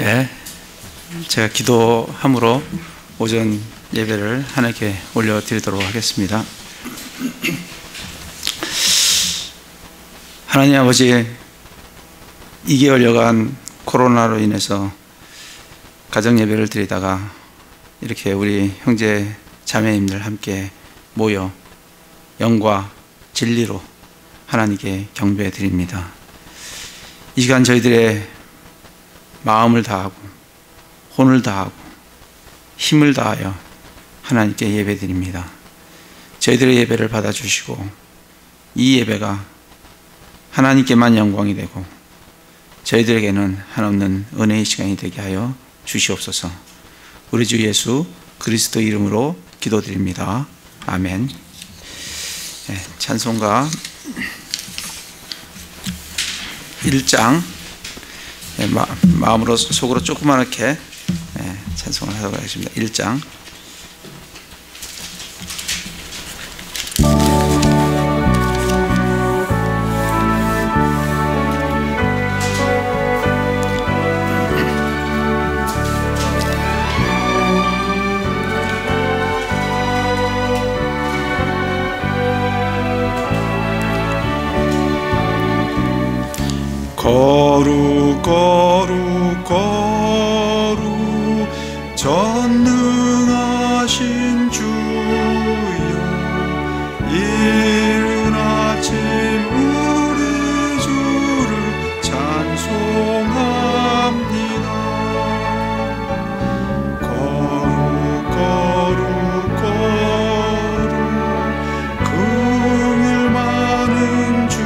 예, 제가 기도함으로 오전 예배를 하나님께 올려드리도록 하겠습니다. 하나님 아버지, 2개월여간 코로나로 인해서 가정 예배를 드리다가 이렇게 우리 형제 자매님들 함께 모여 영과 진리로 하나님께 경배해 드립니다. 이 시간 저희들의 마음을 다하고 혼을 다하고 힘을 다하여 하나님께 예배 드립니다. 저희들의 예배를 받아주시고 이 예배가 하나님께만 영광이 되고 저희들에게는 한없는 은혜의 시간이 되게 하여 주시옵소서. 우리 주 예수 그리스도 이름으로 기도드립니다. 아멘. 네, 찬송가 1장, 네, 마음으로 속으로 조그맣게 찬송을 하도록 하겠습니다. 1장. 거룩 거룩 거룩 전능하신 주여, 이른 아침 우리 주를 찬송합니다. 거룩 거룩 거룩 긍휼 많은 주여,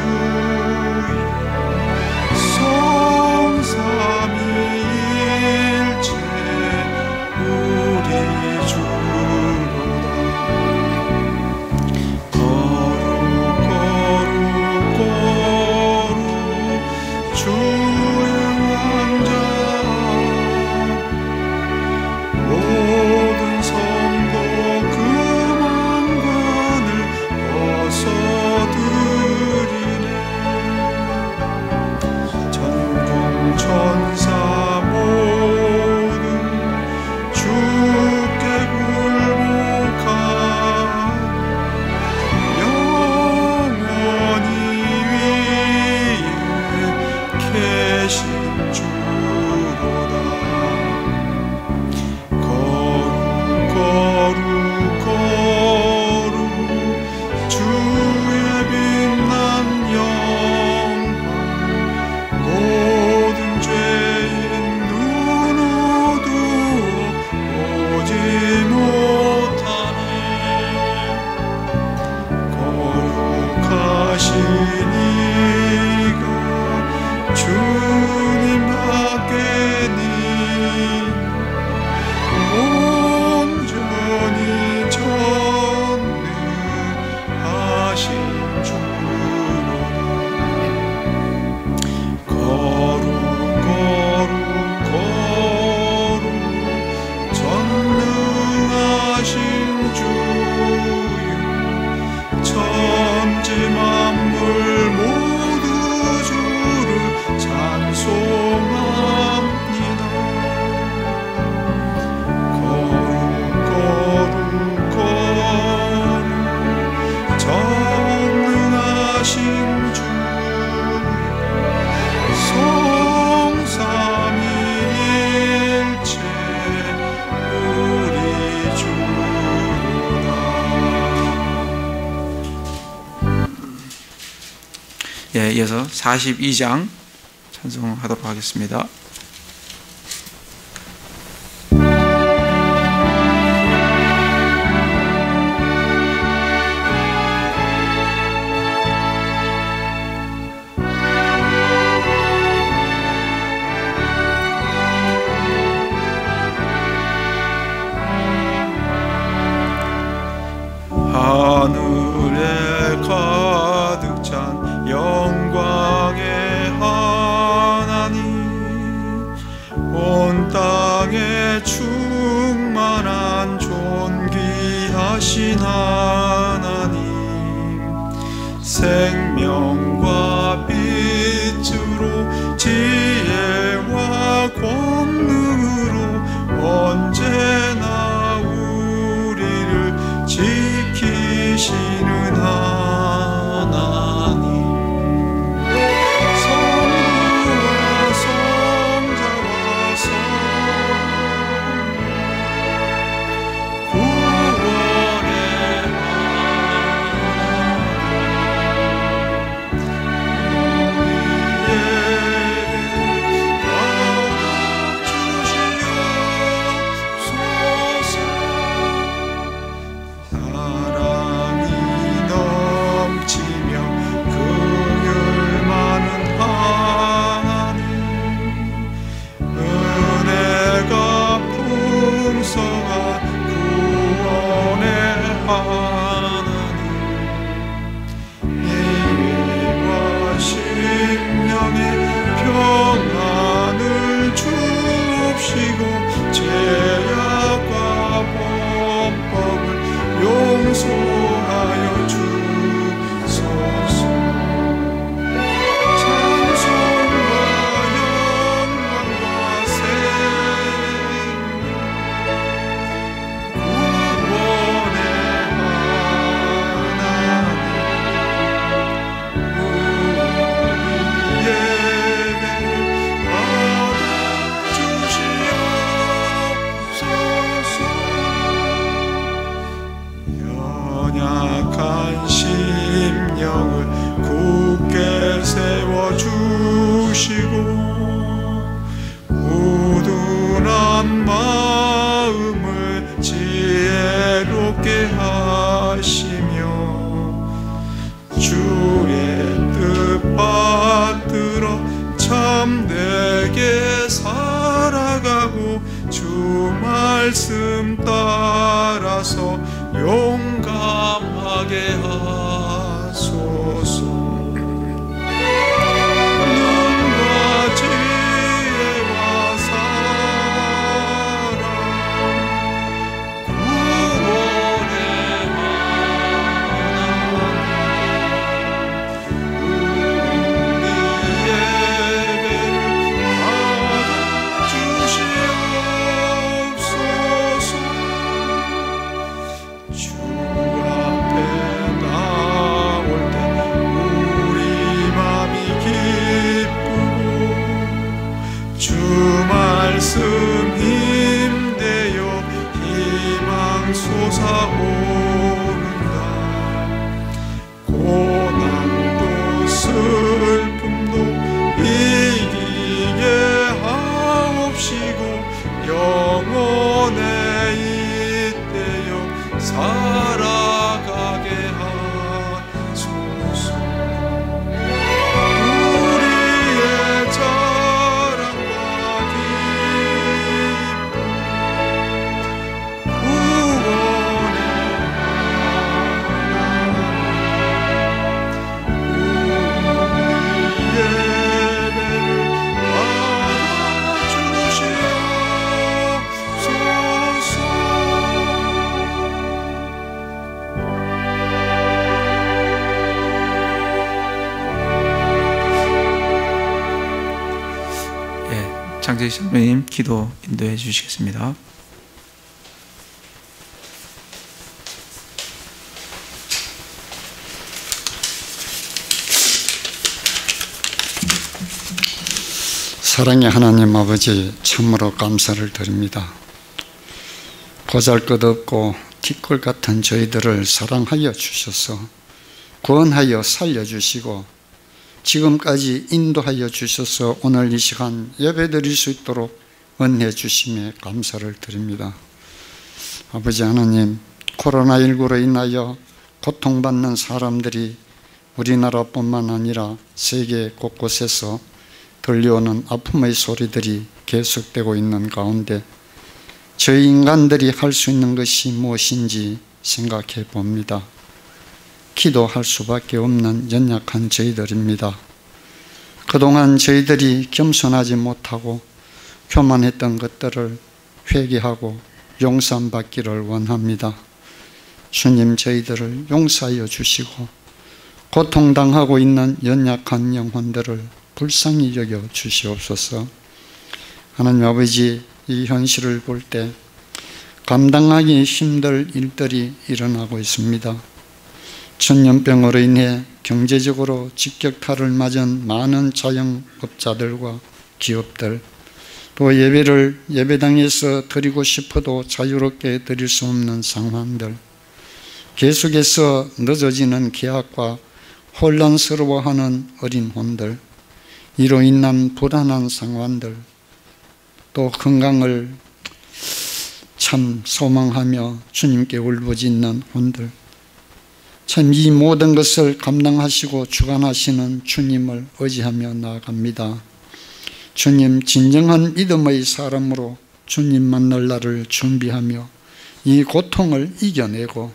이어서 42장 찬송하도록 하겠습니다. 하늘에 가득 찬 영광의 하나님, 온 땅에 충만한 존귀하신 하나님, 생명과 빛으로 지혜와 권능 주 말씀 따라서 용감하게 하소서. 능과 지혜와 사랑 구원의 하나님 우리 예배를 받아주시옵소서. 주 앞에 나올 때 우리 맘이 기쁘고 주 말씀 힘되어 희망 솟아오른다. 고난도 슬픔도 이기게 하옵시고 영원에 잇대어 살아가게 하소서. 우리의 자랑과 기쁨 구원의 하나님 우리 예배를 받아주시옵소서. 장재희 장로님 기도 인도해 주시겠습니다. 사랑의 하나님 아버지, 참으로 감사를 드립니다. 보잘것없고 티끌 같은 저희들을 사랑하여 주셔서 구원하여 살려주시고 지금까지 인도하여 주셔서 오늘 이 시간 예배드릴 수 있도록 은혜 주심에 감사를 드립니다. 아버지 하나님, 코로나19로 인하여 고통받는 사람들이 우리나라뿐만 아니라 세계 곳곳에서 들려오는 아픔의 소리들이 계속되고 있는 가운데 저희 인간들이 할 수 있는 것이 무엇인지 생각해 봅니다. 기도할 수밖에 없는 연약한 저희들입니다. 그동안 저희들이 겸손하지 못하고 교만했던 것들을 회개하고 용서받기를 원합니다. 주님, 저희들을 용서하여 주시고 고통당하고 있는 연약한 영혼들을 불쌍히 여겨 주시옵소서. 하나님 아버지, 이 현실을 볼 때 감당하기 힘들 일들이 일어나고 있습니다. 전염병으로 인해 경제적으로 직격탄을 맞은 많은 자영업자들과 기업들, 또 예배를 예배당에서 드리고 싶어도 자유롭게 드릴 수 없는 상황들, 계속해서 늦어지는 계약과 혼란스러워하는 어린 혼들, 이로 인한 불안한 상황들, 또 건강을 참 소망하며 주님께 울부짖는 혼들, 참 이 모든 것을 감당하시고 주관하시는 주님을 의지하며 나아갑니다. 주님, 진정한 믿음의 사람으로 주님 만날 날을 준비하며 이 고통을 이겨내고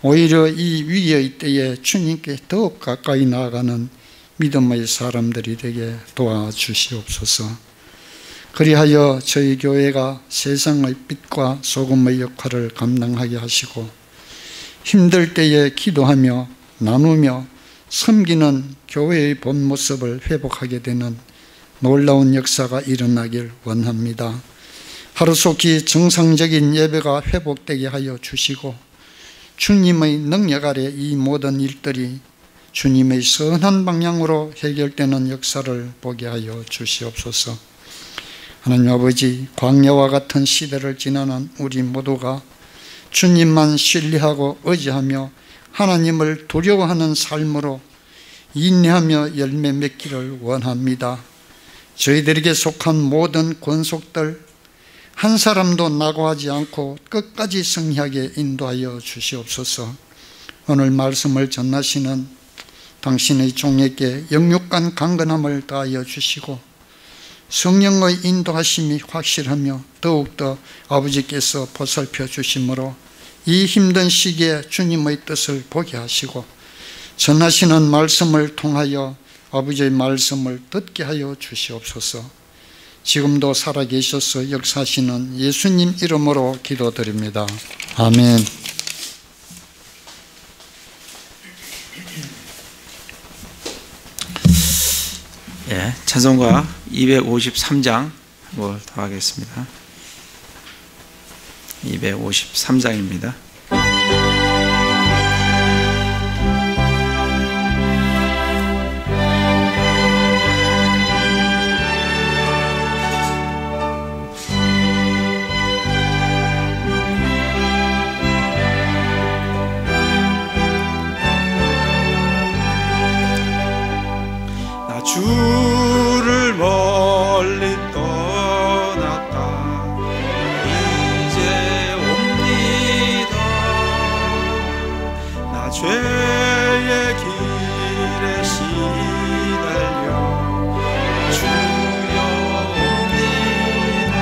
오히려 이 위기의 때에 주님께 더욱 가까이 나아가는 믿음의 사람들이 되게 도와주시옵소서. 그리하여 저희 교회가 세상의 빛과 소금의 역할을 감당하게 하시고 힘들 때에 기도하며 나누며 섬기는 교회의 본 모습을 회복하게 되는 놀라운 역사가 일어나길 원합니다. 하루속히 정상적인 예배가 회복되게 하여 주시고 주님의 능력 아래 이 모든 일들이 주님의 선한 방향으로 해결되는 역사를 보게 하여 주시옵소서. 하나님 아버지, 광야와 같은 시대를 지나는 우리 모두가 주님만 신뢰하고 의지하며 하나님을 두려워하는 삶으로 인내하며 열매 맺기를 원합니다. 저희들에게 속한 모든 권속들 한 사람도 낙오하지 않고 끝까지 승리하게 인도하여 주시옵소서. 오늘 말씀을 전하시는 당신의 종에게 영육간 강건함을 다하여 주시고 성령의 인도하심이 확실하며 더욱더 아버지께서 보살펴 주심으로 이 힘든 시기에 주님의 뜻을 보게 하시고 전하시는 말씀을 통하여 아버지의 말씀을 듣게 하여 주시옵소서. 지금도 살아계셔서 역사하시는 예수님 이름으로 기도드립니다. 아멘. 예, 찬송가 253장 한번 더 하겠습니다. 253장입니다. 주를 멀리 떠났다 이제 옵니다. 나 죄의 길에 시달려 주여 옵니다.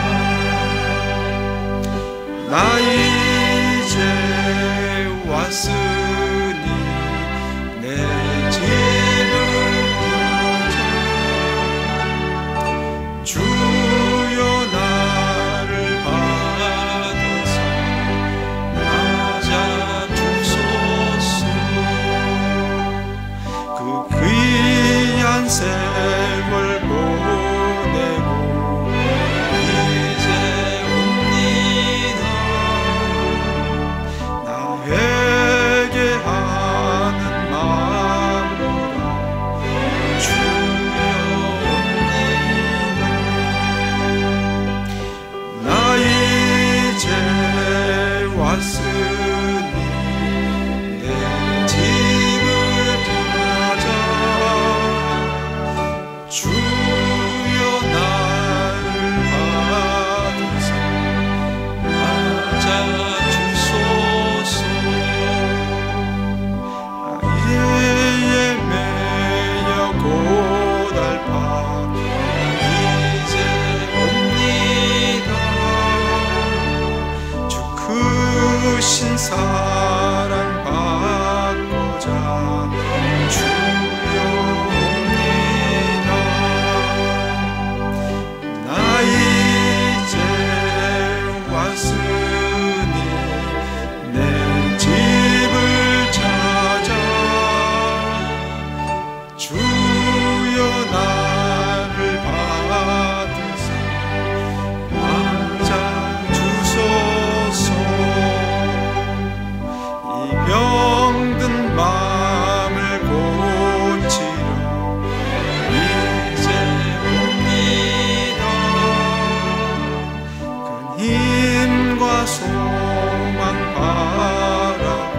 나 이제 왔으니 내 집을 주여 나를 받으사 맞아 주소서. 그 귀한 세월 보내고 이제 옵니다. 나에게 하는 마음으로 주여 나 이제 왔으니 내 집을 찾아 주여 나를 받으사 맞아 주소서. 아이의 매여 고달파 이제 옵니다. 크신 사랑 받고자 주여 옵니다. 나 이제 왔으니 내 집을 찾아 주여 나를 받으사 맞아 주소서. 병든 마음을 고치려 이제 옵니다. 큰 힘과 소망 바라고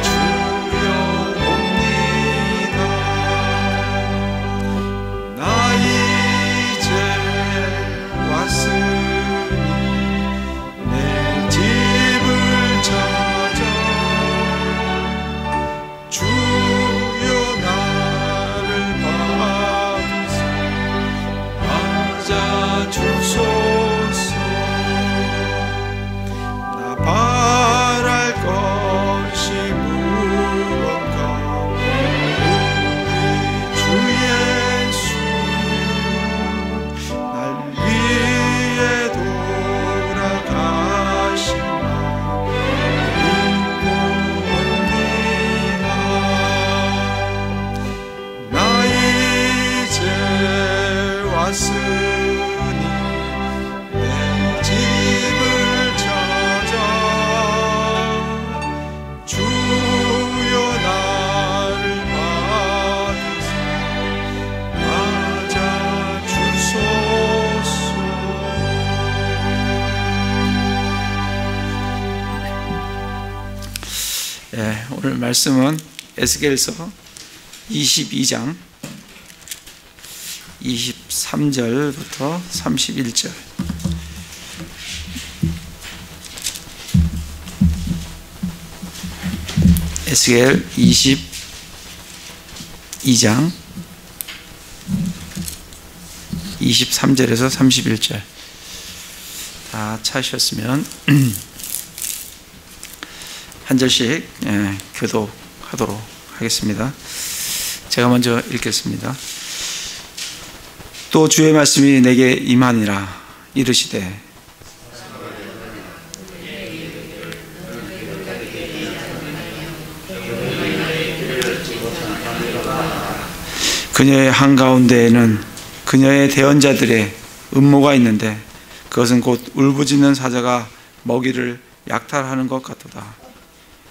주여 옵니다. 나 이제 왔으니 내 집을 찾아 주여 나를 받으사 맞아 주소서. 나 바랄 것이 무언가 우리 주 예수 날 위해 돌아가신 나 이제 왔으니 내 집을 찾아 주여 나를 받으사 맞아 주소서. 예, 오늘 말씀은 에스겔서 22장 23절부터 31절. 에스겔 22장 23절에서 31절 다 찾으셨으면 한 절씩 교독하도록 하겠습니다. 제가 먼저 읽겠습니다. 또 주의 말씀이 내게 임하니라. 이르시되 그녀의 한가운데에는 그녀의 대언자들의 음모가 있는데 그것은 곧 울부짖는 사자가 먹이를 약탈하는 것 같도다.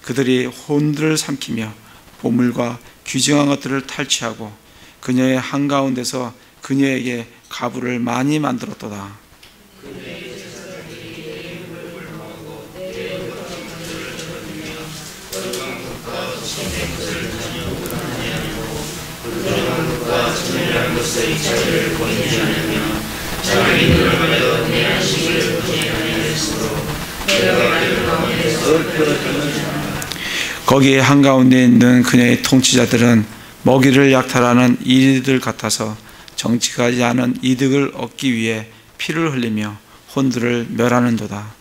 그들이 혼들을 삼키며 보물과 귀중한 것들을 탈취하고 그녀의 한가운데서 그녀에게 가부를 많이 만들었도다. 거기에 한가운데 있는 그녀의 통치자들은 먹이를 약탈하는 이들 같아서 정직하지 않은 이득을 얻기 위해 피를 흘리며 혼들을 멸하는도다.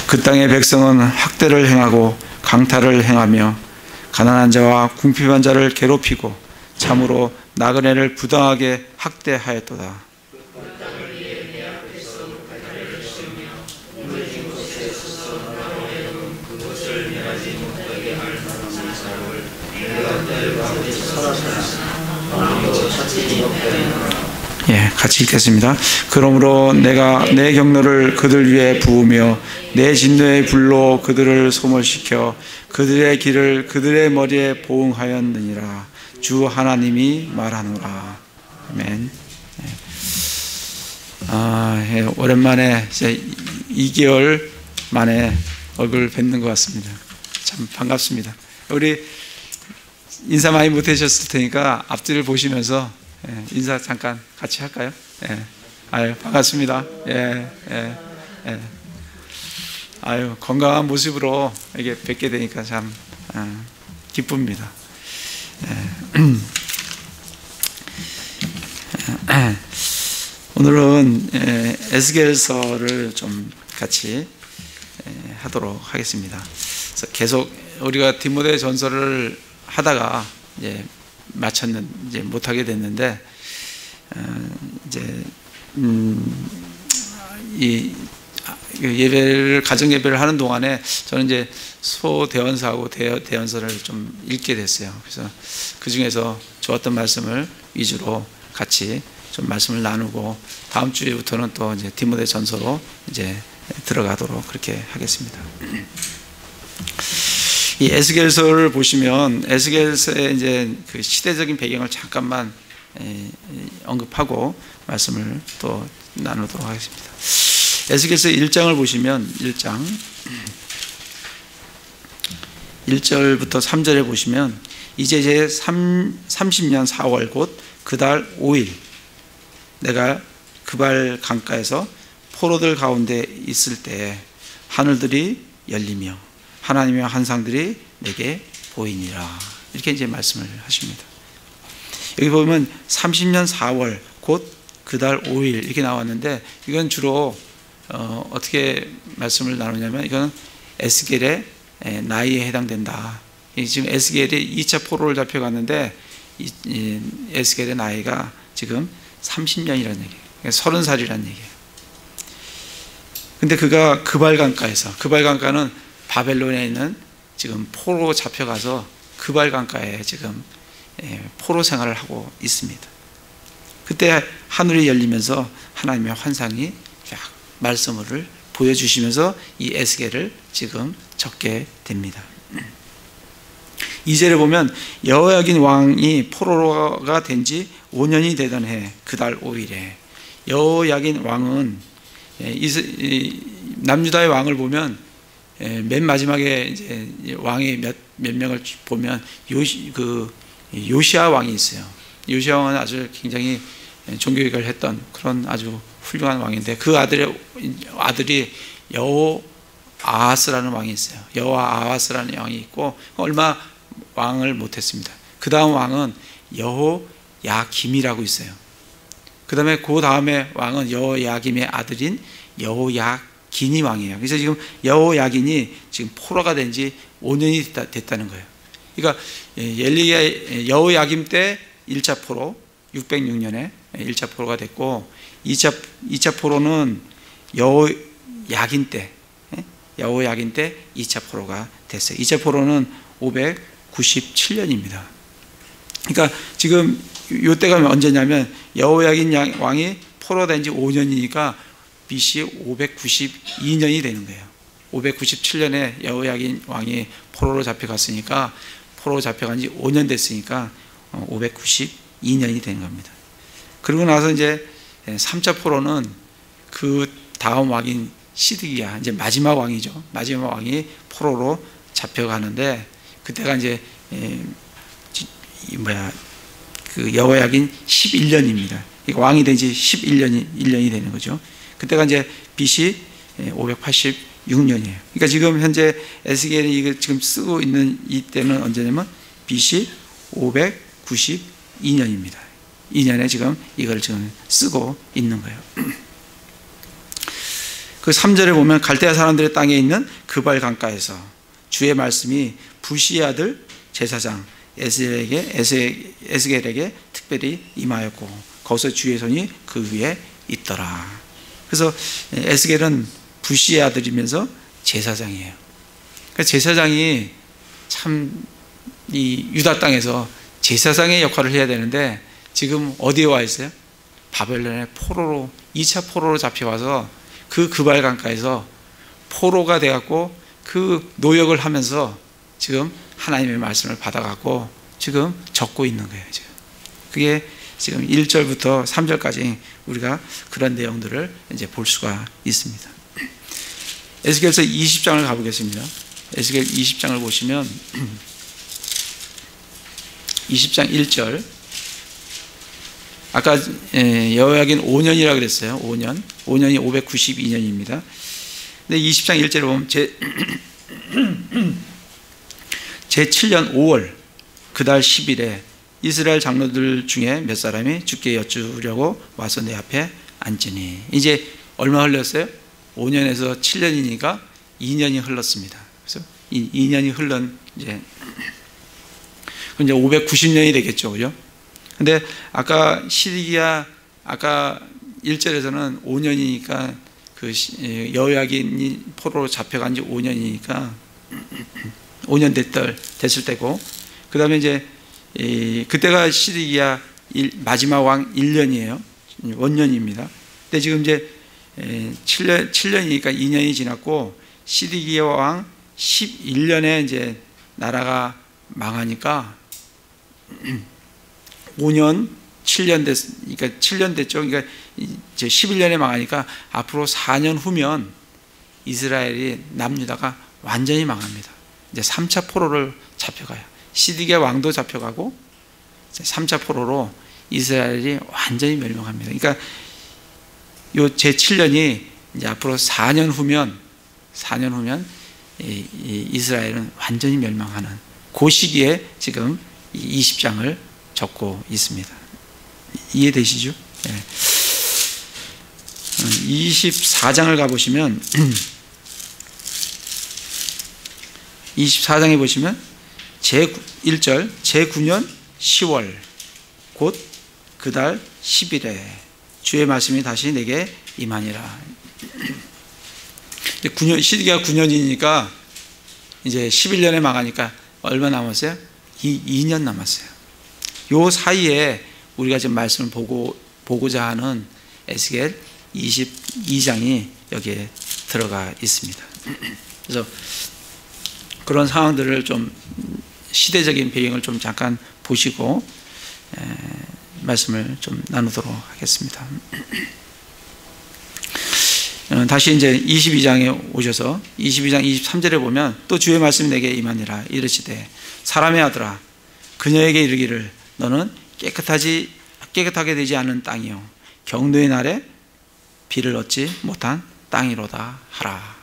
그 땅의 백성은 학대를 행하고 강탈을 행하며 가난한 자와 궁핍한 자를 괴롭히고 참으로 나그네를 부당하게 학대하였도다. 같이 읽겠습니다. 그러므로 내가 내 경로를 그들 위에 부으며 내 진노의 불로 그들을 소멸시켜 그들의 길을 그들의 머리에 보응하였느니라. 주 하나님이 말하노라. 아멘. 오랜만에 2개월 만에 얼굴 뵙는 것 같습니다. 참 반갑습니다. 우리 인사 많이 못하셨을 테니까 앞뒤를 보시면서 인사 잠깐 같이 할까요? 아유, 반갑습니다. 아유, 건강한 모습으로 이게 뵙게 되니까 참 기쁩니다. 오늘은 에스겔서를 좀 같이 하도록 하겠습니다. 그래서 계속 우리가 디모데 전서를 하다가 이제 이제 못하게 됐는데 이제 이 예배를 가정 예배를 하는 동안에 저는 이제 소대언서하고 대언서를 좀 읽게 됐어요. 그래서 그 중에서 좋았던 말씀을 위주로 같이 좀 말씀을 나누고 다음 주에부터는 또 이제 디모데 전서로 이제 들어가도록 그렇게 하겠습니다. 이 에스겔서를 보시면 에스겔서의 이제 그 시대적인 배경을 잠깐만 언급하고 말씀을 또 나누도록 하겠습니다. 에스겔서 1장을 보시면 1장 1절부터 3절에 보시면 이제 제 30년 4월 곧 그달 5일 내가 그발 강가에서 포로들 가운데 있을 때 하늘들이 열리며 하나님의 환상들이 내게 보이니라. 이렇게 이제 말씀을 하십니다. 여기 보면 30년 4월 곧 그달 5일 이렇게 나왔는데 이건 주로 어떻게 말씀을 나누냐면 이건 에스겔의 나이에 해당된다. 지금 에스겔이 2차 포로를 잡혀갔는데 에스겔의 나이가 지금 30년이라는 얘기예요. 30살이라는 얘기예요. 근데 그가 그발강가에서, 그발강가는 바벨론에 있는 지금 포로 잡혀가서 그발강가에 지금 포로 생활을 하고 있습니다. 그때 하늘이 열리면서 하나님의 환상이 쫙 말씀을 보여주시면서 이 에스겔을 지금 적게 됩니다. 2절에 보면 여호야긴 왕이 포로가 된 지 5년이 되던 해 그달 5일에 여호야긴 왕은 남유다의 왕을 보면 맨 마지막에 이제 왕이 몇 명을 보면 요시야 왕이 있어요. 요시야 왕은 아주 굉장히 종교개혁을 했던 그런 아주 훌륭한 왕인데, 그 아들이 여호아하스라는 왕이 있어요. 여호아하스라는 왕이 있고 얼마 왕을 못했습니다. 그 다음 왕은 여호야김이라고 있어요. 그 다음에 그 다음에 왕은 여호야김의 아들인 여호야긴이 왕이에요. 그래서 지금 여호야긴이 지금 포로가 된 지 5년이 됐다는 거예요. 그러니까 여호야김 때 1차 포로 606년에 1차 포로가 됐고, 2차 포로는 여호야긴 때 2차 포로가 됐어요. 2차 포로는 597년입니다. 그러니까 지금 이때가 언제냐면 여호야긴 왕이 포로된 지 5년이니까 BC 592년이 되는 거예요. 597년에 여호야긴 왕이 포로로 잡혀갔으니까, 포로로 잡혀간 지 5년 됐으니까 592년이 되는 겁니다. 그리고 나서 이제 3차 포로는 그 다음 왕인 시드기야, 이제 마지막 왕이죠. 마지막 왕이 포로로 잡혀가는데, 그때가 이제 그 여호야긴 11년입니다. 그러니까 왕이 된 지 11년이 되는 거죠. 그때가 이제 BC 586년이에요. 그러니까 지금 현재 에스겔이 이거 지금 쓰고 있는 이때는 언제냐면 BC 592년입니다. 2년에 지금 이걸 지금 쓰고 있는 거예요. 그 3절에 보면 갈대아 사람들의 땅에 있는 그발 강가에서 주의 말씀이 부시의 아들 제사장 에스겔에게 특별히 임하였고, 거기서 주의 손이 그 위에 있더라. 그래서 에스겔은 부시의 아들이면서 제사장이에요. 그러니까 제사장이 참 이 유다 땅에서 제사장의 역할을 해야 되는데, 지금 어디에 와 있어요? 바벨론의 포로로, 2차 포로로 잡혀와서 그 그발 강가에서 포로가 되었고, 그 노역을 하면서 지금 하나님의 말씀을 받아갖고 지금 적고 있는 거예요. 지금 그게 지금 1절부터 3절까지 우리가 그런 내용들을 이제 볼 수가 있습니다. 에스겔서 20장을 가보겠습니다. 에스겔 20장을 보시면 20장 1절, 아까 여호야긴 5년이라고 그랬어요. 5년이 592년입니다. 근데 20장 1절에 보면 제 7년 5월 그달 10일에 이스라엘 장로들 중에 몇 사람이 주께 여쭈려고 와서 내 앞에 앉으니. 이제 얼마 흘렀어요? 5년에서 7년이니까 2년이 흘렀습니다. 그래서 2년이 흘른 이제 590년이 되겠죠, 그죠? 근데 아까 시드기야, 아까 1절에서는 5년이니까 그 여호야긴이 포로로 잡혀간 지 5년이니까 5년 됐을 때고, 그 다음에 이제 그때가 시드기야 마지막 왕 1년이에요. 원년입니다. 근데 지금 이제 7년이니까 2년이 지났고, 시드기야 왕 11년에 이제 나라가 망하니까 5년 7년 그러니까 7년 됐죠. 그러니까 이제 11년에 망하니까 앞으로 4년 후면 이스라엘이 남유다가 완전히 망합니다. 이제 3차 포로를 잡혀가요. 시드기야 왕도 잡혀가고 3차 포로로 이스라엘이 완전히 멸망합니다. 그러니까 요 제 7년이 이제 앞으로 4년 후면 이스라엘은 완전히 멸망하는 그 시기에 지금 20장을 적고 있습니다. 이해되시죠? 네. 24장을 가보시면 24장에 보시면 제1절 제9년 10월 곧 그달 10일에 주의 말씀이 다시 내게 임하니라. 시드기야 9년이니까 이제 11년에 망하니까 얼마 남았어요? 2년 남았어요. 요 사이에 우리가 지금 말씀을 보고자 하는 에스겔 22장이 여기에 들어가 있습니다. 그래서 그런 상황들을 좀 시대적인 배경을 좀 잠깐 보시고 말씀을 좀 나누도록 하겠습니다. 다시 이제 22장에 오셔서 22장 23절에 보면 또 주의 말씀이 내게 임하니라. 이르시되 사람의 아들아 그녀에게 이르기를 너는 깨끗하게 되지 않은 땅이요 경노의 날에 비를 얻지 못한 땅이로다 하라.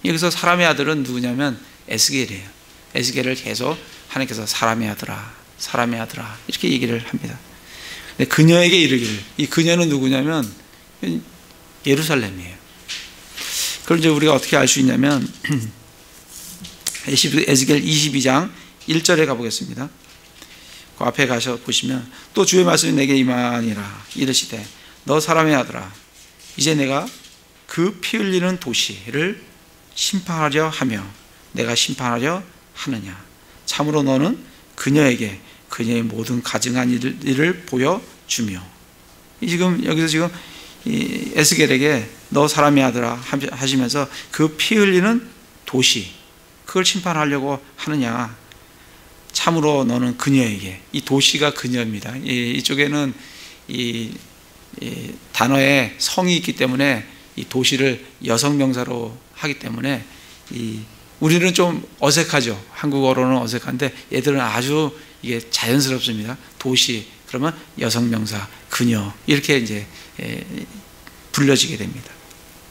여기서 사람의 아들은 누구냐면 에스겔이에요. 에스겔을 계속 하나님께서 사람의 아들아, 사람의 아들아 이렇게 얘기를 합니다. 근데 그녀에게 이르기를, 이 그녀는 누구냐면 예루살렘이에요. 그걸 이제 우리가 어떻게 알 수 있냐면 에스겔 22장 1절에 가보겠습니다. 그 앞에 가서 보시면 또 주의 말씀이 내게 임하니라 이르시되 너 사람의 아들아 이제 내가 그 피 흘리는 도시를 심판하려 하며 내가 심판하려 하느냐. 참으로 너는 그녀에게 그녀의 모든 가증한 일을 보여주며. 지금 여기서 지금 이 에스겔에게 너 사람의 아들아 하시면서 그 피 흘리는 도시 그걸 심판하려고 하느냐. 참으로 너는 그녀에게, 이 도시가 그녀입니다. 이쪽에는 이 단어에 성이 있기 때문에 이 도시를 여성 명사로 하기 때문에 우리는 좀 어색하죠. 한국어로는 어색한데 얘들은 아주 이게 자연스럽습니다. 도시 그러면 여성 명사 그녀 이렇게 이제 불려지게 됩니다.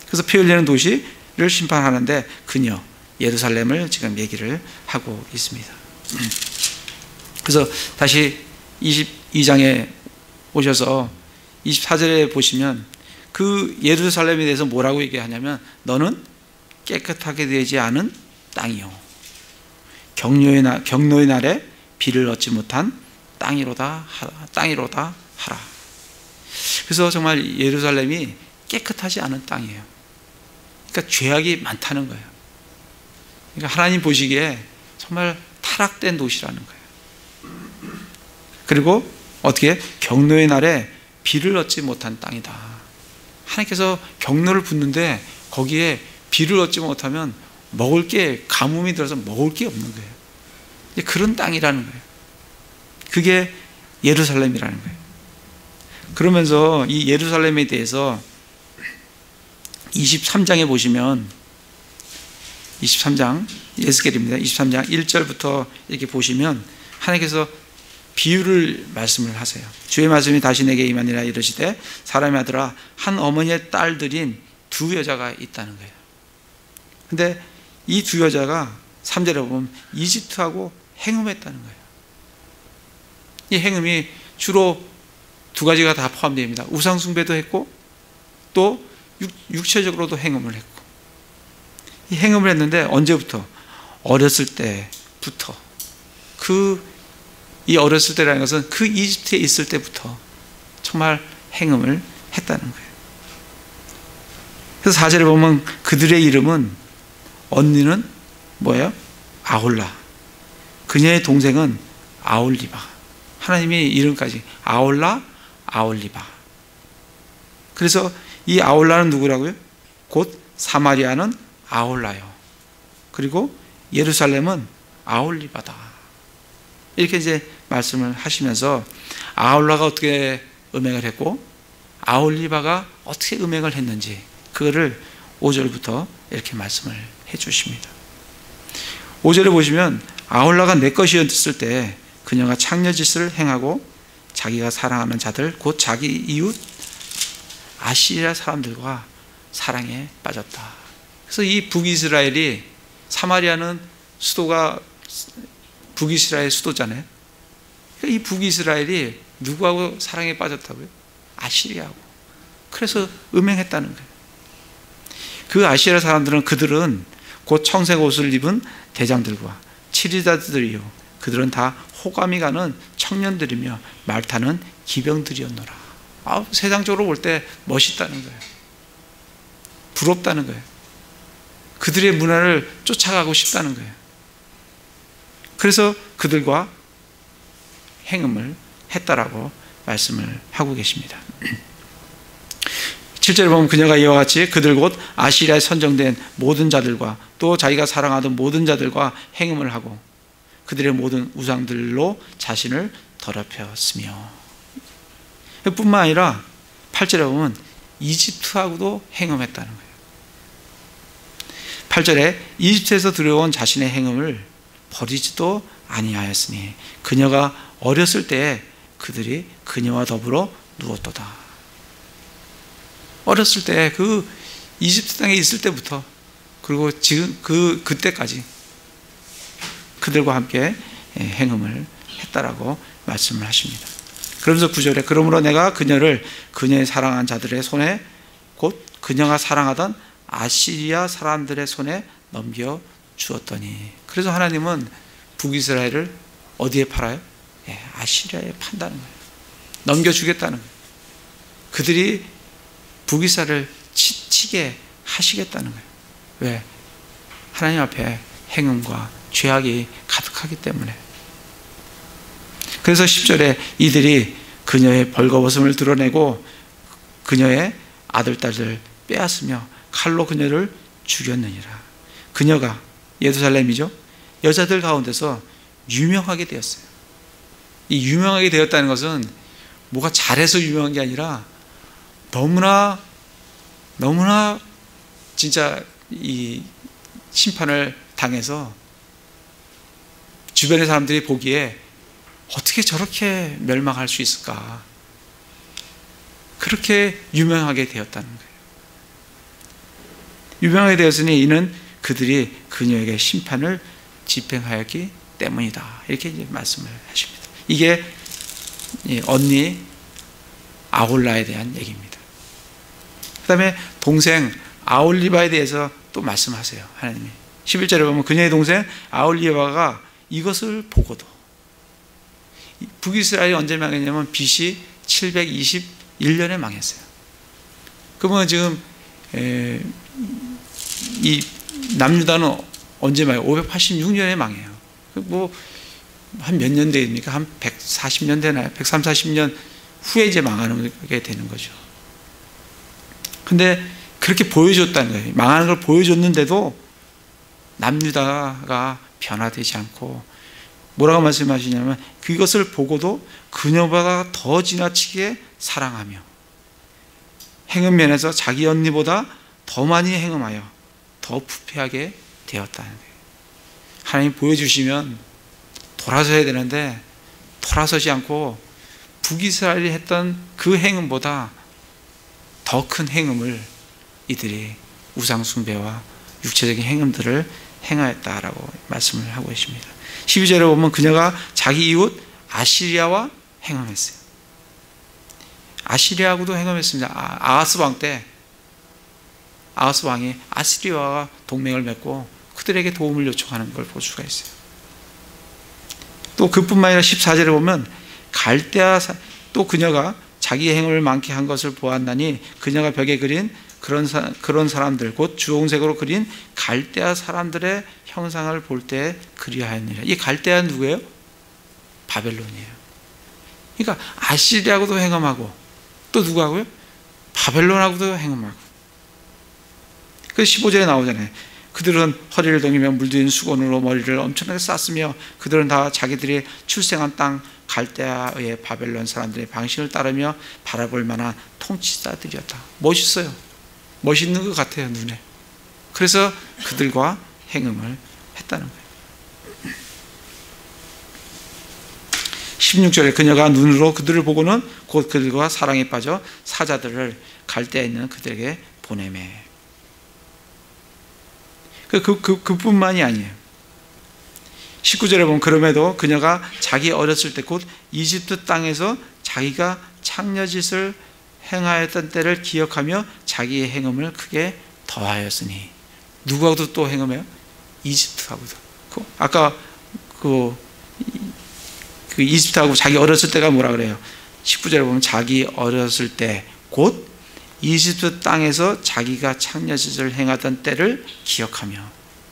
그래서 피 흘리는 도시를 심판하는데 그녀 예루살렘을 지금 얘기를 하고 있습니다. 그래서 다시 22장에 오셔서 24절에 보시면 그 예루살렘에 대해서 뭐라고 얘기하냐면 너는 깨끗하게 되지 않은 땅이요 경노의 날에 비를 얻지 못한 땅이로다 하라. 그래서 정말 예루살렘이 깨끗하지 않은 땅이에요. 그러니까 죄악이 많다는 거예요. 그러니까 하나님 보시기에 정말 타락된 도시라는 거예요. 그리고 어떻게 경노의 날에 비를 얻지 못한 땅이다. 하나님께서 경노를 붓는데 거기에 비를 얻지 못하면 먹을 게 가뭄이 들어서 먹을 게 없는 거예요. 그런 땅이라는 거예요. 그게 예루살렘이라는 거예요. 그러면서 이 예루살렘에 대해서 23장에 보시면 23장 에스겔입니다. 23장 1절부터 이렇게 보시면 하나님께서 비유를 말씀을 하세요. 주의 말씀이 다시 내게 임하니라 이르시되 사람의 아들아 한 어머니의 딸들인 두 여자가 있다는 거예요. 근데 이 두 여자가 3절에 보면 이집트하고 행음했다는 거예요. 이 행음이 주로 두 가지가 다 포함됩니다. 우상 숭배도 했고 또 육체적으로도 행음을 했고. 이 행음을 했는데 언제부터? 어렸을 때부터. 이 어렸을 때라는 것은 그 이집트에 있을 때부터 정말 행음을 했다는 거예요. 그래서 4절에 보면 그들의 이름은 언니는 뭐예요? 아홀라. 그녀의 동생은 아올리바. 하나님의 이름까지 아올라, 아올리바. 그래서 이 아올라는 누구라고요? 곧 사마리아는 아올라요. 그리고 예루살렘은 아올리바다. 이렇게 이제 말씀을 하시면서 아올라가 어떻게 음행을 했고 아올리바가 어떻게 음행을 했는지 그거를 5절부터 이렇게 말씀을 해 주십니다. 5절에 보시면 아올라가 내 것이었을 때 그녀가 창녀짓을 행하고 자기가 사랑하는 자들 곧 자기 이웃 아시리아 사람들과 사랑에 빠졌다. 그래서 이 북이스라엘이 사마리아는 수도가 북이스라엘 수도잖아요. 이 북이스라엘이 누구하고 사랑에 빠졌다고요? 아시리아하고. 그래서 음행했다는 거예요. 그 아시리아 사람들은 그들은 곧 청색 옷을 입은 대장들과 치리자들이요 그들은 다 호감이 가는 청년들이며 말타는 기병들이었노라. 세상적으로 볼 때 멋있다는 거예요. 부럽다는 거예요. 그들의 문화를 쫓아가고 싶다는 거예요. 그래서 그들과 행음을 했다라고 말씀을 하고 계십니다. 7절에 보면 그녀가 이와 같이 그들 곧 아시리아에 선정된 모든 자들과 또 자기가 사랑하던 모든 자들과 행음을 하고 그들의 모든 우상들로 자신을 더럽혔으며 뿐만 아니라 8절에 보면 이집트하고도 행음했다는 거예요. 8절에 이집트에서 들어온 자신의 행음을 버리지도 아니하였으니 그녀가 어렸을 때에 그들이 그녀와 더불어 누웠도다. 어렸을 때 그 이집트 땅에 있을 때부터 그리고 지금 그때까지 그들과 함께 행음을 했다라고 말씀을 하십니다. 그러면서 9절에 그러므로 내가 그녀를 그녀의 사랑한 자들의 손에 곧 그녀가 사랑하던 아시리아 사람들의 손에 넘겨 주었더니, 그래서 하나님은 북이스라엘을 어디에 팔아요? 아시리아에 판다는 거예요. 넘겨주겠다는 거예요. 그들이 북이스라엘을 치게 하시겠다는 거예요. 왜? 하나님 앞에 행음과 죄악이 가득하기 때문에. 그래서 10절에 이들이 그녀의 벌거벗음을 드러내고 그녀의 아들, 딸을 빼앗으며 칼로 그녀를 죽였느니라. 그녀가 예루살렘이죠. 여자들 가운데서 유명하게 되었어요. 이 유명하게 되었다는 것은 뭐가 잘해서 유명한 게 아니라 너무나 진짜 이 심판을 당해서 주변의 사람들이 보기에 어떻게 저렇게 멸망할 수 있을까? 그렇게 유명하게 되었다는 거예요. 유명하게 되었으니 이는 그들이 그녀에게 심판을 집행하였기 때문이다. 이렇게 이제 말씀을 하십니다. 이게 언니 아홀라에 대한 얘기입니다. 그 다음에 동생 아홀리바에 대해서 또 말씀하세요. 하나님이 11절에 보면 그녀의 동생 아홀리바가 이것을 보고도, 북이스라엘이 언제 망했냐면 BC 721년에 망했어요. 그러면 지금 이 남유다는 언제 망해요? 586년에 망해요. 뭐 한 몇 년 됩니까? 한 140년 되나요? 130, 40년 후에 이제 망하게 되는 거죠. 근데 그렇게 보여줬다는 거예요. 망하는 걸 보여줬는데도 남유다가 변화되지 않고 뭐라고 말씀하시냐면 그것을 보고도 그녀보다 더 지나치게 사랑하며 행음 면에서 자기 언니보다 더 많이 행음하여 더 부패하게 되었다는 거예요. 하나님 보여주시면 돌아서야 되는데 돌아서지 않고 북이스라엘이 했던 그 행음보다 더 큰 행음을 이들이 우상숭배와 육체적인 행음들을 행하였다라고 말씀을 하고 계십니다. 12절에 보면 그녀가 자기 이웃 아시리아와 행음했어요. 아시리아하고도 행음했습니다. 아하스 왕 때 아하스 왕이 아시리아와 동맹을 맺고 그들에게 도움을 요청하는 걸 볼 수가 있어요. 또 그뿐만 아니라 14절에 보면 또 그녀가 자기의 행음을 많게 한 것을 보았나니 그녀가 벽에 그린 그런 사람들 곧 주홍색으로 그린 갈대아 사람들의 형상을 볼 때 그리하였느니라. 이 갈대아는 누구예요? 바벨론이에요. 그러니까 아시리아하고도 행음하고 또 누구하고요? 바벨론하고도 행음하고. 그 15절에 나오잖아요. 그들은 허리를 동이며 물들인 수건으로 머리를 엄청나게 쌌으며 그들은 다 자기들이 출생한 땅 갈대아의 바벨론 사람들의 방식을 따르며 바라볼 만한 통치자들이었다. 멋있어요. 멋있는 것 같아요, 눈에. 그래서 그들과 행음을 했다는 거예요. 16절에 그녀가 눈으로 그들을 보고는 곧 그들과 사랑에 빠져 사자들을 갈대아에 있는 그들에게 보내매. 그뿐만이 아니에요. 19절에 보면 그럼에도 그녀가 자기 어렸을 때 곧 이집트 땅에서 자기가 창녀짓을 행하였던 때를 기억하며 자기의 행음을 크게 더하였으니. 누구하고도 또 행음해요? 이집트하고도. 아까 그 이집트하고 자기 어렸을 때가 뭐라 그래요? 19절에 보면 자기 어렸을 때 곧 이집트 땅에서 자기가 창녀짓을 행하던 때를 기억하며,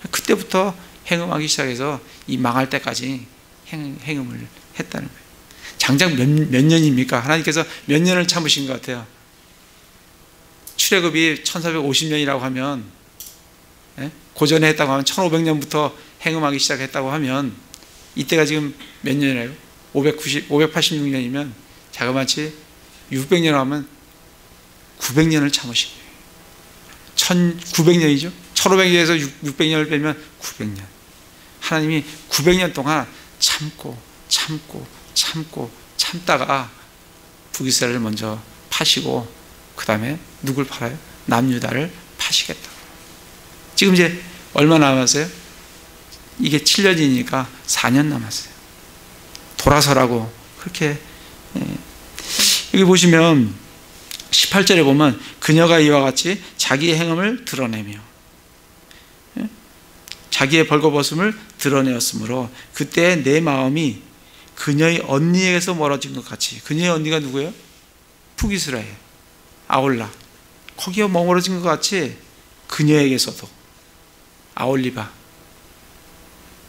그때부터 행음하기 시작해서 이 망할 때까지 행음을 했다는 거예요. 장장 몇 년입니까? 하나님께서 몇 년을 참으신 것 같아요? 출애굽이 1450년이라고 하면, 고전에 했다고 하면 1500년부터 행음하기 시작했다고 하면 이때가 지금 몇 년이래요? 586년이면 자그마치 600년 하면 900년을 참으신 거예요. 1900년이죠. 1500년에서 600년을 빼면 900년. 하나님이 900년 동안 참고 참다가 북이스라엘을 먼저 파시고 그 다음에 누굴 팔아요? 남유다를 파시겠다. 지금 이제 얼마 남았어요? 이게 7년이니까 4년 남았어요. 돌아서라고 그렇게. 여기 보시면 18절에 보면 그녀가 이와 같이 자기의 행음을 드러내며 자기의 벌거벗음을 드러내었으므로 그때 내 마음이 그녀의 언니에게서 멀어진 것 같이. 그녀의 언니가 누구예요? 북이스라엘 아홀라. 거기에 머물러진 것 같이 그녀에게서도 아홀리바